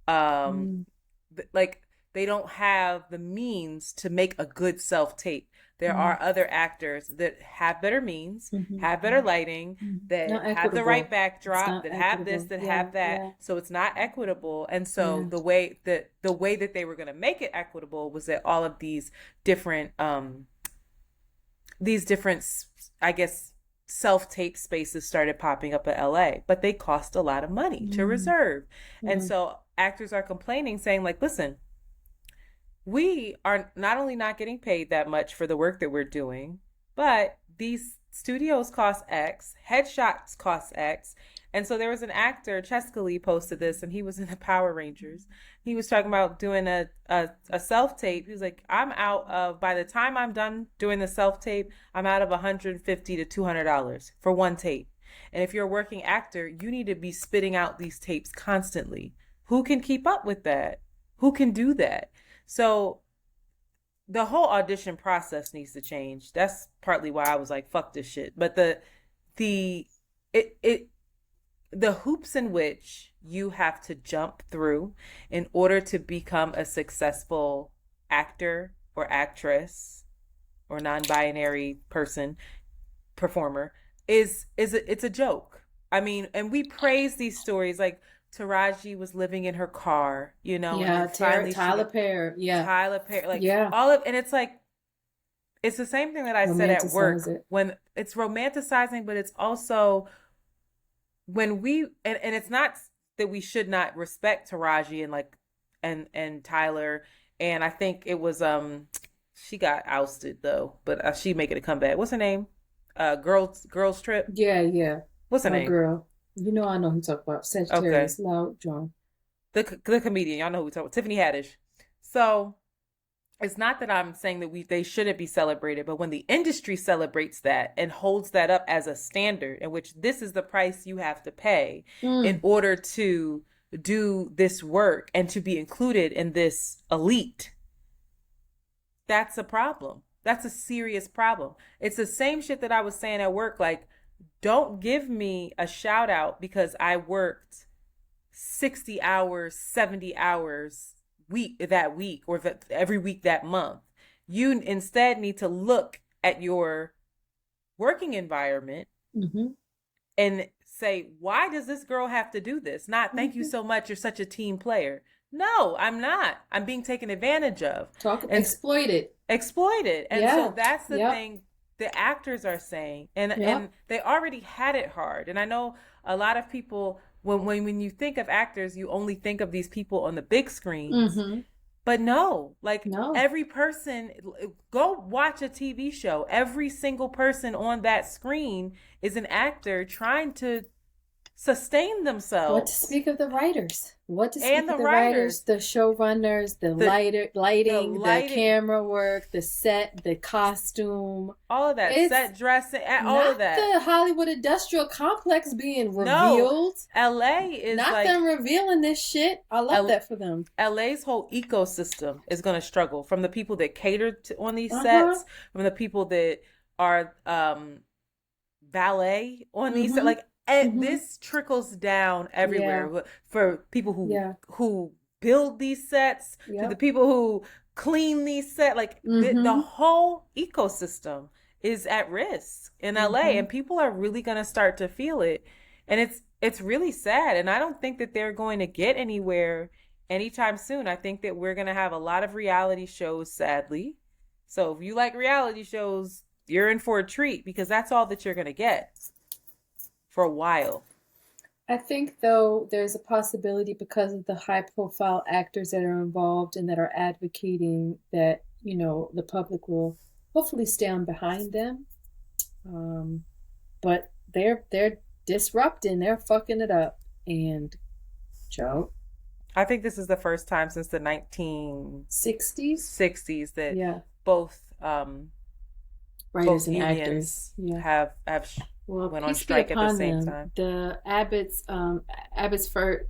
Like, they don't have the means to make a good self-tape. There are other actors that have better means, have better lighting, that have the right backdrop, that have this, that have that. Yeah. So it's not equitable. And so the way that they were going to make it equitable was that all of these different, I guess, self-tape spaces started popping up in LA, but they cost a lot of money to reserve. And so actors are complaining, saying like, listen, we are not only not getting paid that much for the work that we're doing, but these studios cost X, headshots cost X. And so there was an actor, Chescally posted this, and he was in the Power Rangers. He was talking about doing a self tape. He was like, I'm out of, by the time I'm done doing the self tape, I'm out of $150 to $200 for one tape. And if you're a working actor, you need to be spitting out these tapes constantly. Who can keep up with that? Who can do that? So the whole audition process needs to change. That's partly why I was like, fuck this shit. But the it the hoops in which you have to jump through in order to become a successful actor or actress or non-binary person, performer, it's a joke. I mean, and we praise these stories like Taraji was living in her car, and Yeah, then finally Tyler Perry. Yeah. Tyler Perry, like Yeah. all of, and it's like, it's the same thing that I said at work Romanticize it. when it's romanticizing, but it's also when and it's not that we should not respect Taraji and like and Tyler, and I think it was she got ousted though, but she making a comeback. What's her name? Girls Trip. Yeah, yeah. What's her My name? girl. You know I know who you talk about. Sagittarius, Loud John. The comedian. Y'all know who we talk about. Tiffany Haddish. So it's not that I'm saying that they shouldn't be celebrated, but when the industry celebrates that and holds that up as a standard in which this is the price you have to pay in order to do this work and to be included in this elite, that's a problem. That's a serious problem. It's the same shit that I was saying at work. Like, don't give me a shout out because I worked 60 hours, 70 hours that week or every week that month. You instead need to look at your working environment and say, why does this girl have to do this? Not, thank you so much, you're such a team player. No, I'm not. I'm being taken advantage of. Exploited. Exploited. And so that's the thing the actors are saying. And they already had it hard. And I know a lot of people, when you think of actors, you only think of these people on the big screens. But no, every person, go watch a TV show. Every single person on that screen is an actor trying to sustain themselves. What to speak of the writers? What to speak of the writers, the showrunners, the lighting, the camera work, the set, the costume, all of that, set dressing, all of that. Not the Hollywood industrial complex being revealed. No, LA is not them revealing this shit. I love that for them. LA's whole ecosystem is going to struggle, from the people that cater on these sets, from the people that are valet on these sets, like. And this trickles down everywhere for people who build these sets, to the people who clean these sets. Like the whole ecosystem is at risk in LA, and people are really going to start to feel it. And it's really sad. And I don't think that they're going to get anywhere anytime soon. I think that we're going to have a lot of reality shows, sadly. So if you like reality shows, you're in for a treat, because that's all that you're going to get for a while. I think, though, there's a possibility, because of the high-profile actors that are involved and that are advocating, that, the public will hopefully stand behind them. But they're disrupting, they're fucking it up. And, Joe, I think this is the first time since the 1960s that both writers and unions have went on strike at the same time. The Abbotsford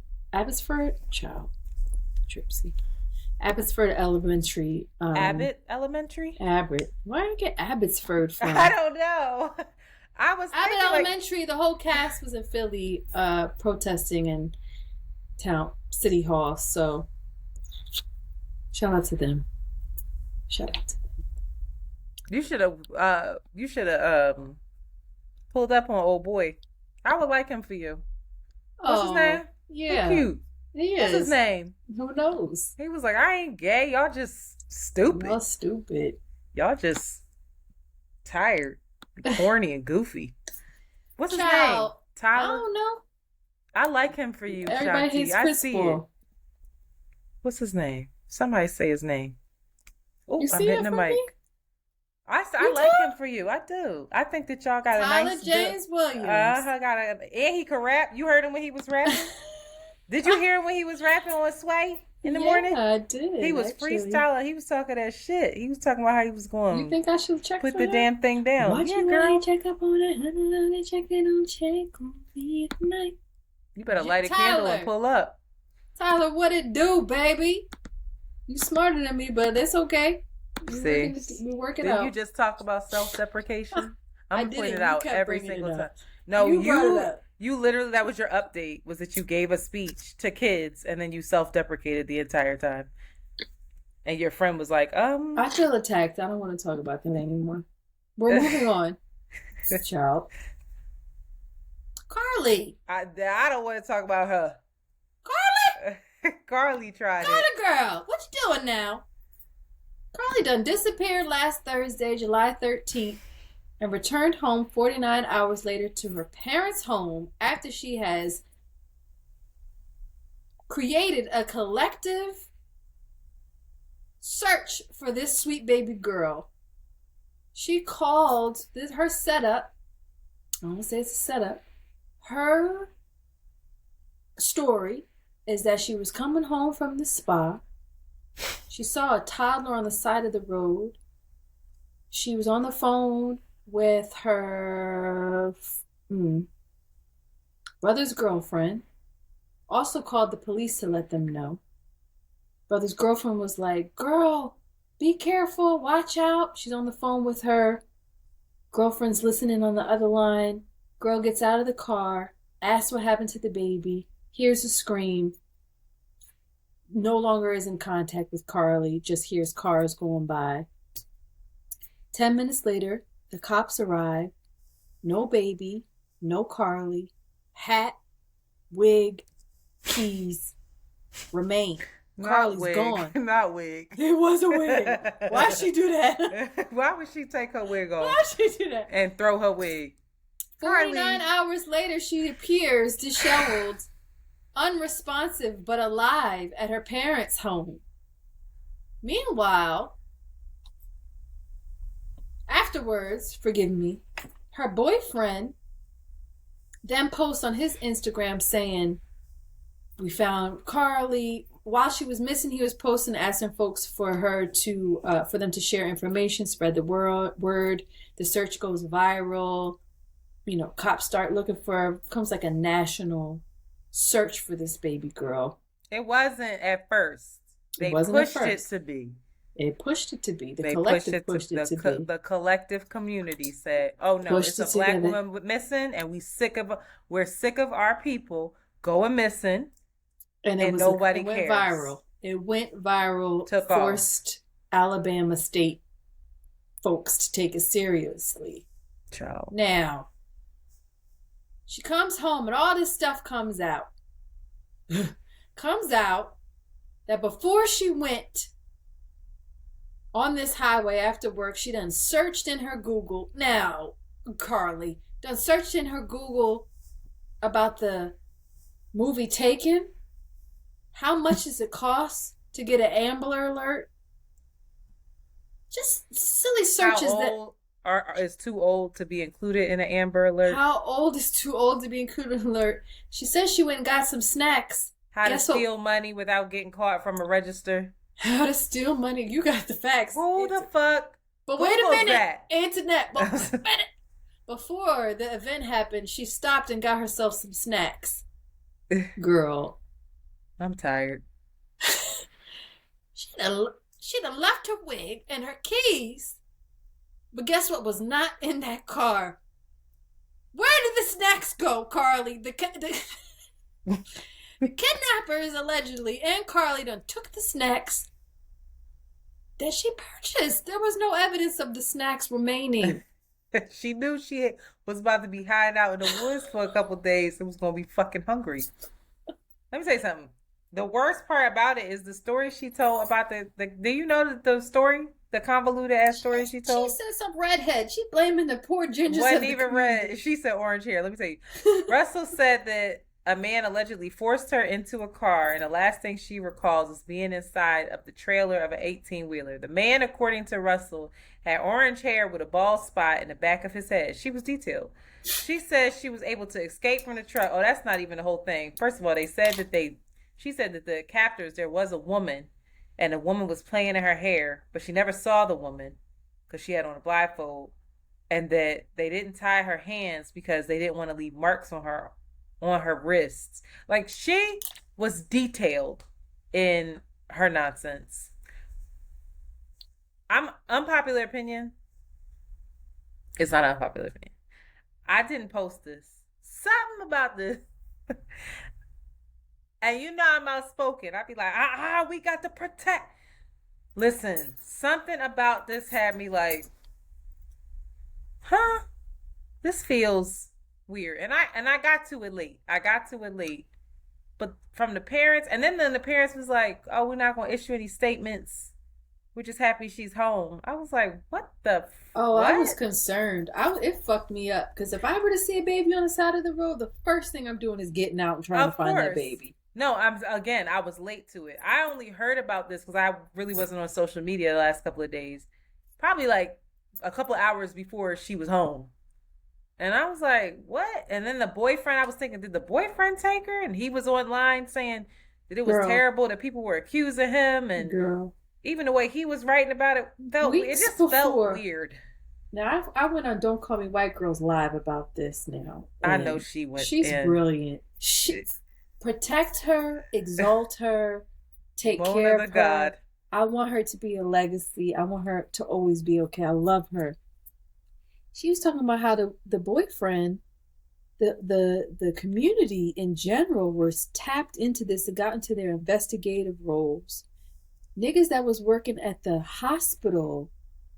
Elementary. Abbott Elementary? Abbott. Where did you get Abbotsford from? I don't know. I was Abbott Elementary. The whole cast was in Philly, protesting in City Hall. So, shout out to them. You should have pulled up on old boy. I would like him for you. What's his name? Yeah. He's cute. He is. What's his name? Who knows? He was like, I ain't gay. Y'all just stupid. Y'all stupid. Y'all just tired, corny, and goofy. What's his name? Tyler? I don't know. I like him for you, Everybody Shanti. hates I see it. What's his name? Somebody say his name. Oh, I'm hitting the mic. I like him for you. I do. I think that y'all got a Tyler nice James Williams. and he can rap. You heard him when he was rapping? Did you hear him when he was rapping on Sway in the morning? Yeah, I did. He was freestyling. He was talking that shit. He was talking about how he was going. You think I should check put the damn thing down? Watch you girl. Check up on it. Check it on. Check on me tonight. You better light a candle and pull up. Tyler, what it do, baby? You smarter than me, but it's okay. See, we work it out. Did you just talk about self-deprecation? I'm pointing it out every single time. No, you literally, that was your update, was that you gave a speech to kids and then you self-deprecated the entire time. And your friend was like, I feel attacked. I don't want to talk about that anymore. We're moving on. Child. Carlee. I don't want to talk about her. Carlee? Carlee tried it. Girl, what you doing now? Carlee done disappeared last Thursday, July 13th, and returned home 49 hours later to her parents' home after she has created a collective search for this sweet baby girl. She called her setup. I want to say it's a setup. Her story is that she was coming home from the spa. She saw a toddler on the side of the road. She was on the phone with her brother's girlfriend. Also called the police to let them know. Brother's girlfriend was like, girl, be careful, watch out. She's on the phone with her. Girlfriend's listening on the other line. Girl gets out of the car, asks what happened to the baby, hears a scream. No longer is in contact with Carlee, just hears cars going by. 10 minutes later, the cops arrive. No baby, no Carlee. Hat, wig, keys remain. Carlee's gone. Not wig. It was a wig. Why'd she do that? Why would she take her wig off? Why'd she do that? And throw her wig. 49 hours later, she appears disheveled, unresponsive, but alive at her parents' home. Meanwhile, afterwards, forgive me, her boyfriend then posts on his Instagram saying, we found Carlee. While she was missing, he was posting, asking folks for them to share information, spread the word. The search goes viral. You know, cops start looking for her. Becomes like a national search for this baby girl. It wasn't at first. They pushed it to be. It pushed it to be. The collective pushed it to be. The collective community said, "Oh no, it's a black woman missing, and we're sick of our people going missing." And nobody cares. It went viral. It went viral. Forced Alabama state folks to take it seriously. Child. Now, she comes home and all this stuff comes out. Comes out that before she went on this highway after work, she done searched in her Google. Now, Carlee done searched in her Google about the movie Taken. How much does it cost to get an Amber Alert? Just silly searches is too old to be included in an Amber Alert. How old is too old to be included in an alert? She says she went and got some snacks. How to steal money without getting caught from a register. How to steal money? You got the facts. Who the fuck? But wait a minute, Antoinette. Before the event happened, she stopped and got herself some snacks. Girl. I'm tired. She'd have left her wig and her keys. But guess what was not in that car? Where did the snacks go, Carlee? The kidnappers allegedly and Carlee done took the snacks that she purchased. There was no evidence of the snacks remaining. She knew she was about to be hiding out in the woods for a couple days and was going to be fucking hungry. Let me tell you something. The worst part about it is the story she told about the do you know the story? The convoluted ass story she told? She said some redhead. She blaming the poor gingers. Wasn't even red. She said orange hair. Let me tell you. Russell said that a man allegedly forced her into a car, and the last thing she recalls is being inside of the trailer of an 18-wheeler. The man, according to Russell, had orange hair with a bald spot in the back of his head. She was detailed. She says she was able to escape from the truck. Oh, that's not even the whole thing. First of all, she said that the captors, there was a woman, and the woman was playing in her hair, but she never saw the woman because she had on a blindfold, and that they didn't tie her hands because they didn't want to leave marks on her wrists. Like, she was detailed in her nonsense. I'm unpopular opinion. It's not unpopular opinion. I didn't post this. Something about this. And you know I'm outspoken. I'd be like, we got to protect. Listen, something about this had me like, huh? This feels weird. And I got to it late. But from the parents, and then the parents was like, oh, we're not gonna issue any statements. We're just happy she's home. I was like, what the Oh, what? I was concerned. It fucked me up because if I were to see a baby on the side of the road, the first thing I'm doing is getting out and trying to find that baby. No, I was late to it. I only heard about this because I really wasn't on social media the last couple of days. Probably like a couple of hours before she was home. And I was like, what? And then the boyfriend, I was thinking, did the boyfriend take her? And he was online saying that it was terrible, that people were accusing him. And even the way he was writing about it, felt weird. Now, I went on Don't Call Me White Girls Live about this now. I know she went She's brilliant. Protect her, exalt her, take care of her. God. I want her to be a legacy. I want her to always be okay. I love her. She was talking about how the boyfriend, the community in general was tapped into this and got into their investigative roles. Niggas that was working at the hospital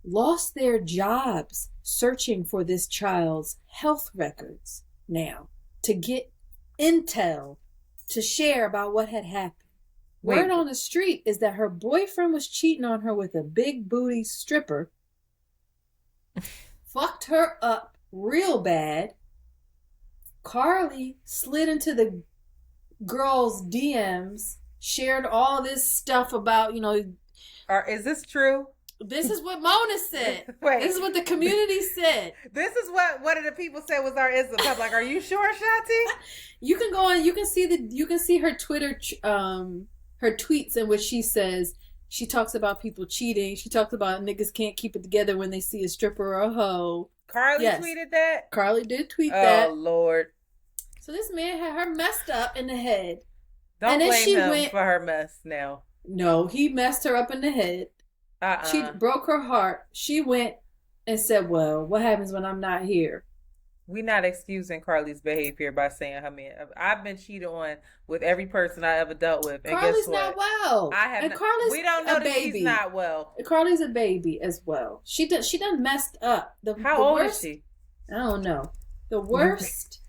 lost their jobs searching for this child's health records now to get intel to share about what had happened. Word on the street is that her boyfriend was cheating on her with a big booty stripper. Fucked her up real bad. Carlee slid into the girl's DMs, shared all this stuff about, is this true? This is what Mona said. This is what the community said. This is what one of the people said was our ism. I'm like, are you sure, Shanti? You can go on. You can see her Twitter, her tweets in which she says she talks about people cheating. She talks about niggas can't keep it together when they see a stripper or a hoe. Carlee tweeted that. Carlee did tweet that. Oh Lord. So this man had her messed up in the head. Don't blame him for her mess now. No, he messed her up in the head. She broke her heart. She went and said, well, what happens when I'm not here? We're not excusing Carlee's behavior by saying her man. I've been cheated on with every person I ever dealt with. And Carlee's guess what? not well. Carlee's we don't know that she's not well. Carlee's a baby as well. She done messed up. How old is she? I don't know. The worst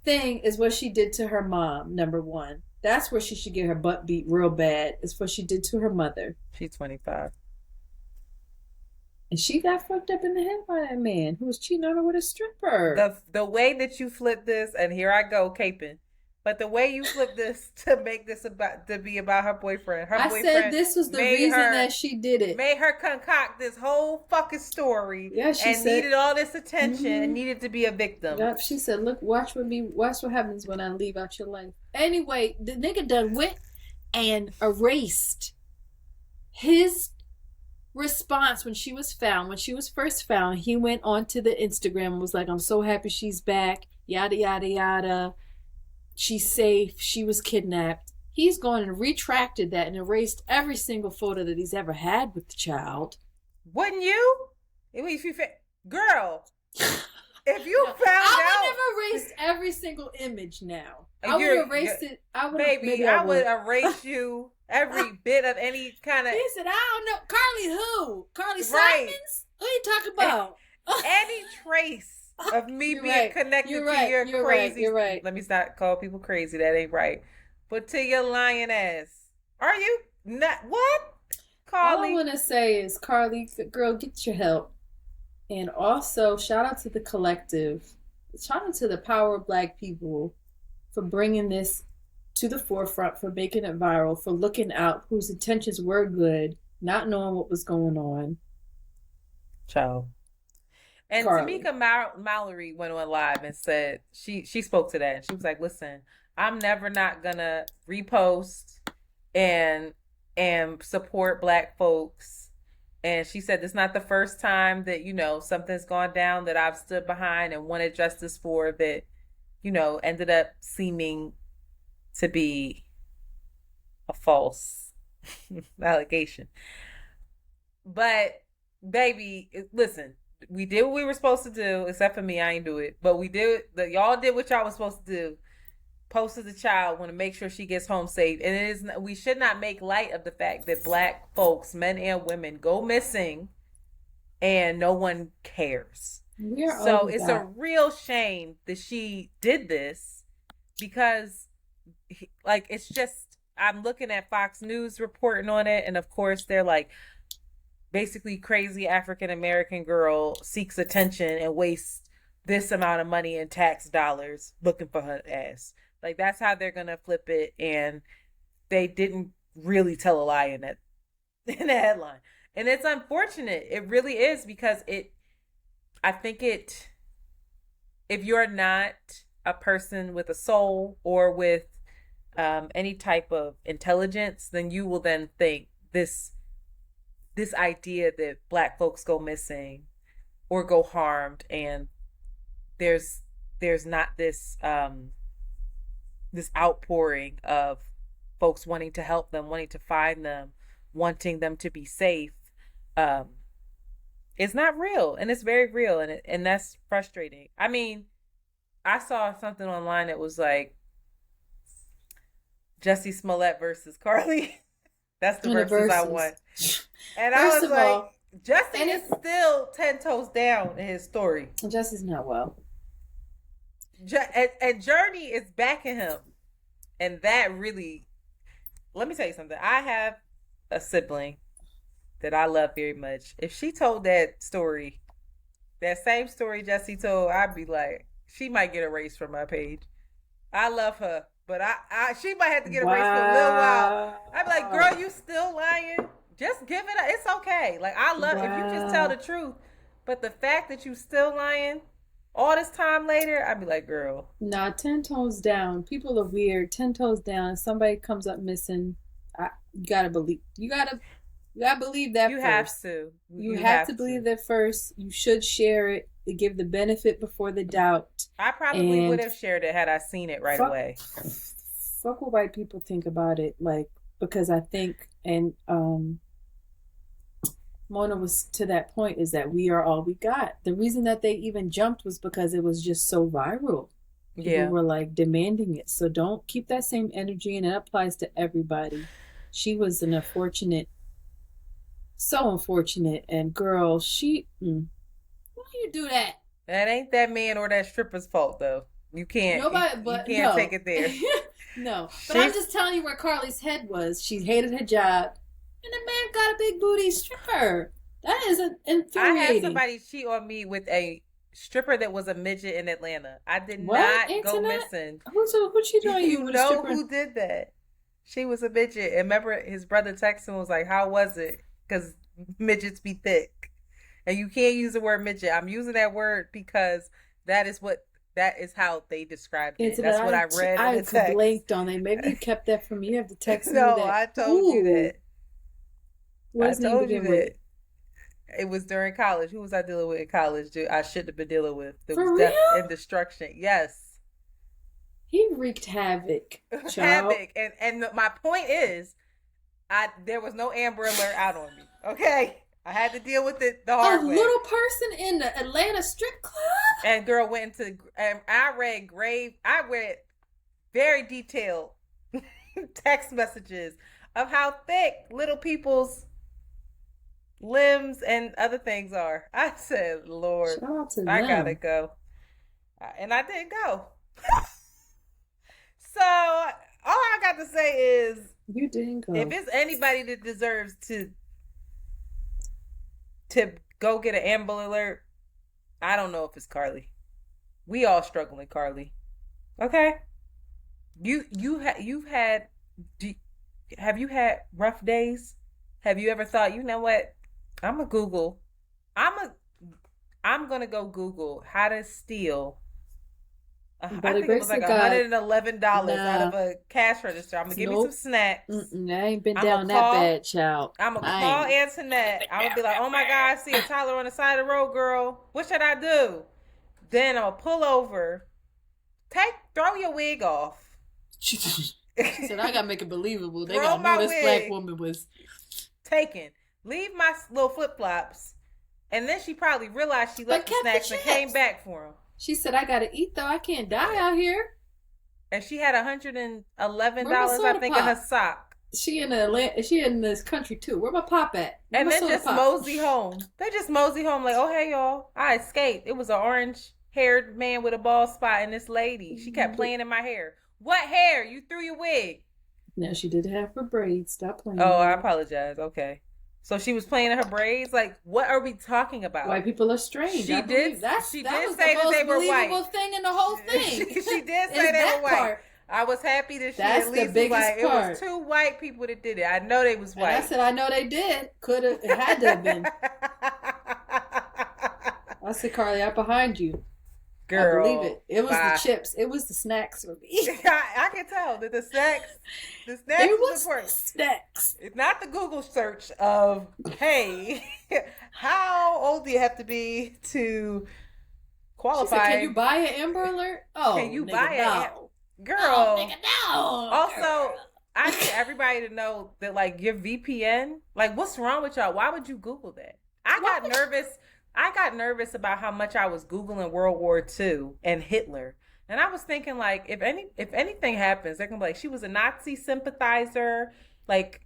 thing is what she did to her mom, number one. That's where she should get her butt beat real bad. Is what she did to her mother. She's 25. And she got fucked up in the head by that man who was cheating on her with a stripper. The way that you flip this, and here I go caping, but the way you flip this to make this be about her boyfriend. I said this was the reason that she did it. Made her concoct this whole fucking story. Yeah, she said, needed all this attention and needed to be a victim. Yep, she said, look, watch what happens when I leave out your life. Anyway, the nigga done went and erased his response when she was first found. He went onto the Instagram and was like, I'm so happy she's back, yada yada yada, she's safe, she was kidnapped. He's gone and retracted that and erased every single photo that he's ever had with the child. Wouldn't you? Girl, if you found out, I would have erased every single image now. I would have erased it. I would erase you. Every bit of any kind of. He said, I don't know. Carlee who? Carlee Simons? Who you talking about? Any trace of me being connected to your crazy. You're right. Let me stop call people crazy. That ain't right. But to your lying ass. Are you not? What? Carlee. All I want to say is, Carlee, girl, get your help. And also, shout out to the collective. Shout out to the power of Black people for bringing this to the forefront, for making it viral, for looking out, whose intentions were good, not knowing what was going on. Ciao. And Carlee. Tamika Mallory went on live and said she spoke to that and she was like, "Listen, I'm never not gonna repost and support Black folks." And she said it's not the first time that something's gone down that I've stood behind and wanted justice for that ended up seeming to be a false allegation. But baby, listen, we did what we were supposed to do, except for me, I ain't do it. But y'all did what y'all was supposed to do. Posted the child, want to make sure she gets home safe. And we should not make light of the fact that Black folks, men and women, go missing and no one cares. So it's a real shame that she did this because it's just, I'm looking at Fox News reporting on it, and of course they're like, basically crazy African American girl seeks attention and wastes this amount of money in tax dollars looking for her ass. Like, that's how they're gonna flip it, and they didn't really tell a lie in the headline. And it's unfortunate. It really is, because I think if you're not a person with a soul or with any type of intelligence, then you will then think this idea that Black folks go missing or go harmed, and there's not this this outpouring of folks wanting to help them, wanting to find them, wanting them to be safe. It's not real, and it's very real, and that's frustrating. I mean, I saw something online that was like Jussie Smollett versus Carlee. That's the verses I want. And I was like, Jussie is still 10 toes down in his story. Jussie's not well. And Journey is backing him. And that really, let me tell you something. I have a sibling that I love very much. If she told that story, that same story Jussie told, I'd be like, she might get erased from my page. I love her, but she might have to get erased for a little while. I'd be like, girl, you still lying? Just give it up. It's okay. Like, I love if you just tell the truth. But the fact that you still lying all this time later, I'd be like, girl. Nah, 10 toes down. People are weird. 10 toes down. If somebody comes up missing, you gotta believe. You gotta believe that. You first. Have to. You have to believe that first. You should share it to give the benefit before the doubt. I probably would have shared it had I seen it right away. Fuck what white people think about it, like, because I think, and Mona was to that point, is that we are all we got. The reason that they even jumped was because it was just so viral. People were like demanding it. So don't keep that same energy, and it applies to everybody. She was an unfortunate, so unfortunate, and girl, why you do that? That ain't that man or that stripper's fault, though. You can't. You can't take it there. No, but I'm just telling you where Carlee's head was. She hated her job, and the man got a big booty stripper. That is infuriating. I had somebody cheat on me with a stripper that was a midget in Atlanta. I did not go missing. Who cheated on you? You know who did that? She was a midget. And remember, his brother texted him, was like, how was it? Because midgets be thick. And you can't use the word midget. I'm using that word because that is how they described it. That's what I read in the text. I blanked on it. Maybe you kept that from me. You have to text me that. No, I told you that. I told you that. It was during college. Who was I dealing with in college? I shouldn't have been dealing with. There was death and destruction. Yes. He wreaked havoc. Havoc. And my point is, there was no Amber Alert out on me. Okay? I had to deal with it the hard way. A little person in the Atlanta strip club? And girl went into, and I read very detailed text messages of how thick little people's limbs and other things are. I said, Lord, I gotta go. And I did go. So all I got to say is, you didn't go. If it's anybody that deserves to go get an Amber Alert, I don't know if it's Carlee. We all struggling, Carlee. Okay? You've had do, have you had rough days? Have you ever thought, you know what? I'm a Google. I'm a I'm gonna go Google how to steal. By I the think it was grace like of God, $111 out nah, of a cash register. I'm gonna give me some nope. snacks. Mm-mm, I ain't been I'm gonna down that call. bad, child. I'm gonna I call ain't Antoinette. been I'm gonna down be like, that "Oh my God, I see a toddler on the side of the road, girl. What should I do?" Then I'm gonna pull over. Throw your wig off. She said, I gotta make it believable. They Throw gotta know my this black wig. woman was. Taken. Leave my little flip flops. And then she probably realized she But left the kept the snacks and came chips. back for them. She said, I gotta eat though. I can't die out here. And she had Where my $111, I soda think, in her pop? sock. She in this country too. Where my pop at? Where And my then soda just pop? mosey home. They just mosey home like, oh, hey, y'all. I escaped. It was an orange-haired man with a bald spot and this lady. She kept playing in my hair. What hair? You threw your wig. Now she did have her braids. Stop Oh, playing I now. apologize. Okay. So she was playing in her braids? Like, what are we talking White about? people are strange. She I did believe she that did was the say that they most were white. believable thing in the whole thing. She did say Is they were that white. part. I was happy that she That's at the least was like, biggest it was part. two white people that did it. I know they was And I white. said, I know they did. Could have, it had to have been. I said, Carlee, I'm behind you. I believe Girl, it. It was the bye. chips. It was the snacks for me. I can tell that the snacks It was was the important. snacks. It's not the Google search of, hey, how old do you have to be to She said, qualify? can you buy an Amber Alert? Can Oh, you nigga, buy it? no. Oh, Girl. nigga, no. Also, Girl. I need everybody to know that like your VPN, like what's wrong with y'all? Why would you Google that? I Why got would nervous. I got nervous about how much I was Googling World War II and Hitler. And I was thinking like if anything happens, they're gonna be like, she was a Nazi sympathizer. Like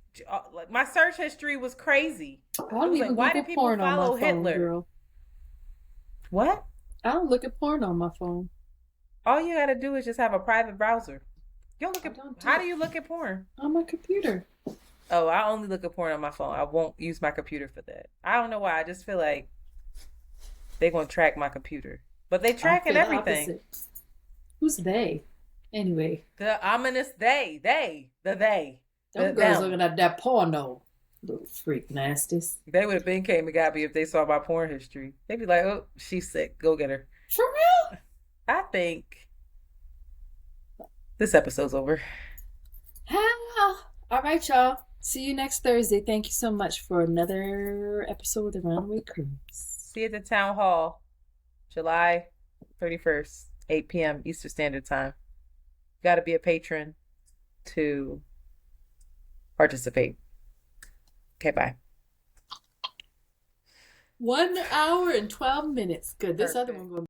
my search history was crazy. I It don't was like, even why Google did people porn on my follow phone, Hitler? girl. What? I don't look at porn on my phone. All you gotta do is just have a private browser. You look I at don't do how do it you look at porn? on my computer. Oh, I only look at porn on my phone. I won't use my computer for that. I don't know why. I just feel like they're gonna track my computer. But they I tracking feel the everything. opposite. Who's they? Anyway, The ominous they, them girls them. looking at that porno. Little freak nasties. They would have been came and got me if they saw my porn history. They'd be like, oh, she's sick. Go get her. For real? I think this episode's over. Ah, all right, y'all. See you next Thursday. Thank you so much for another episode of the Runaway Cruise. See you at the town hall, July 31st, 8 p.m. Eastern Standard Time. Got to be a patron to participate. Okay, bye. 1 hour and 12 minutes. Good. This other Perfect. one going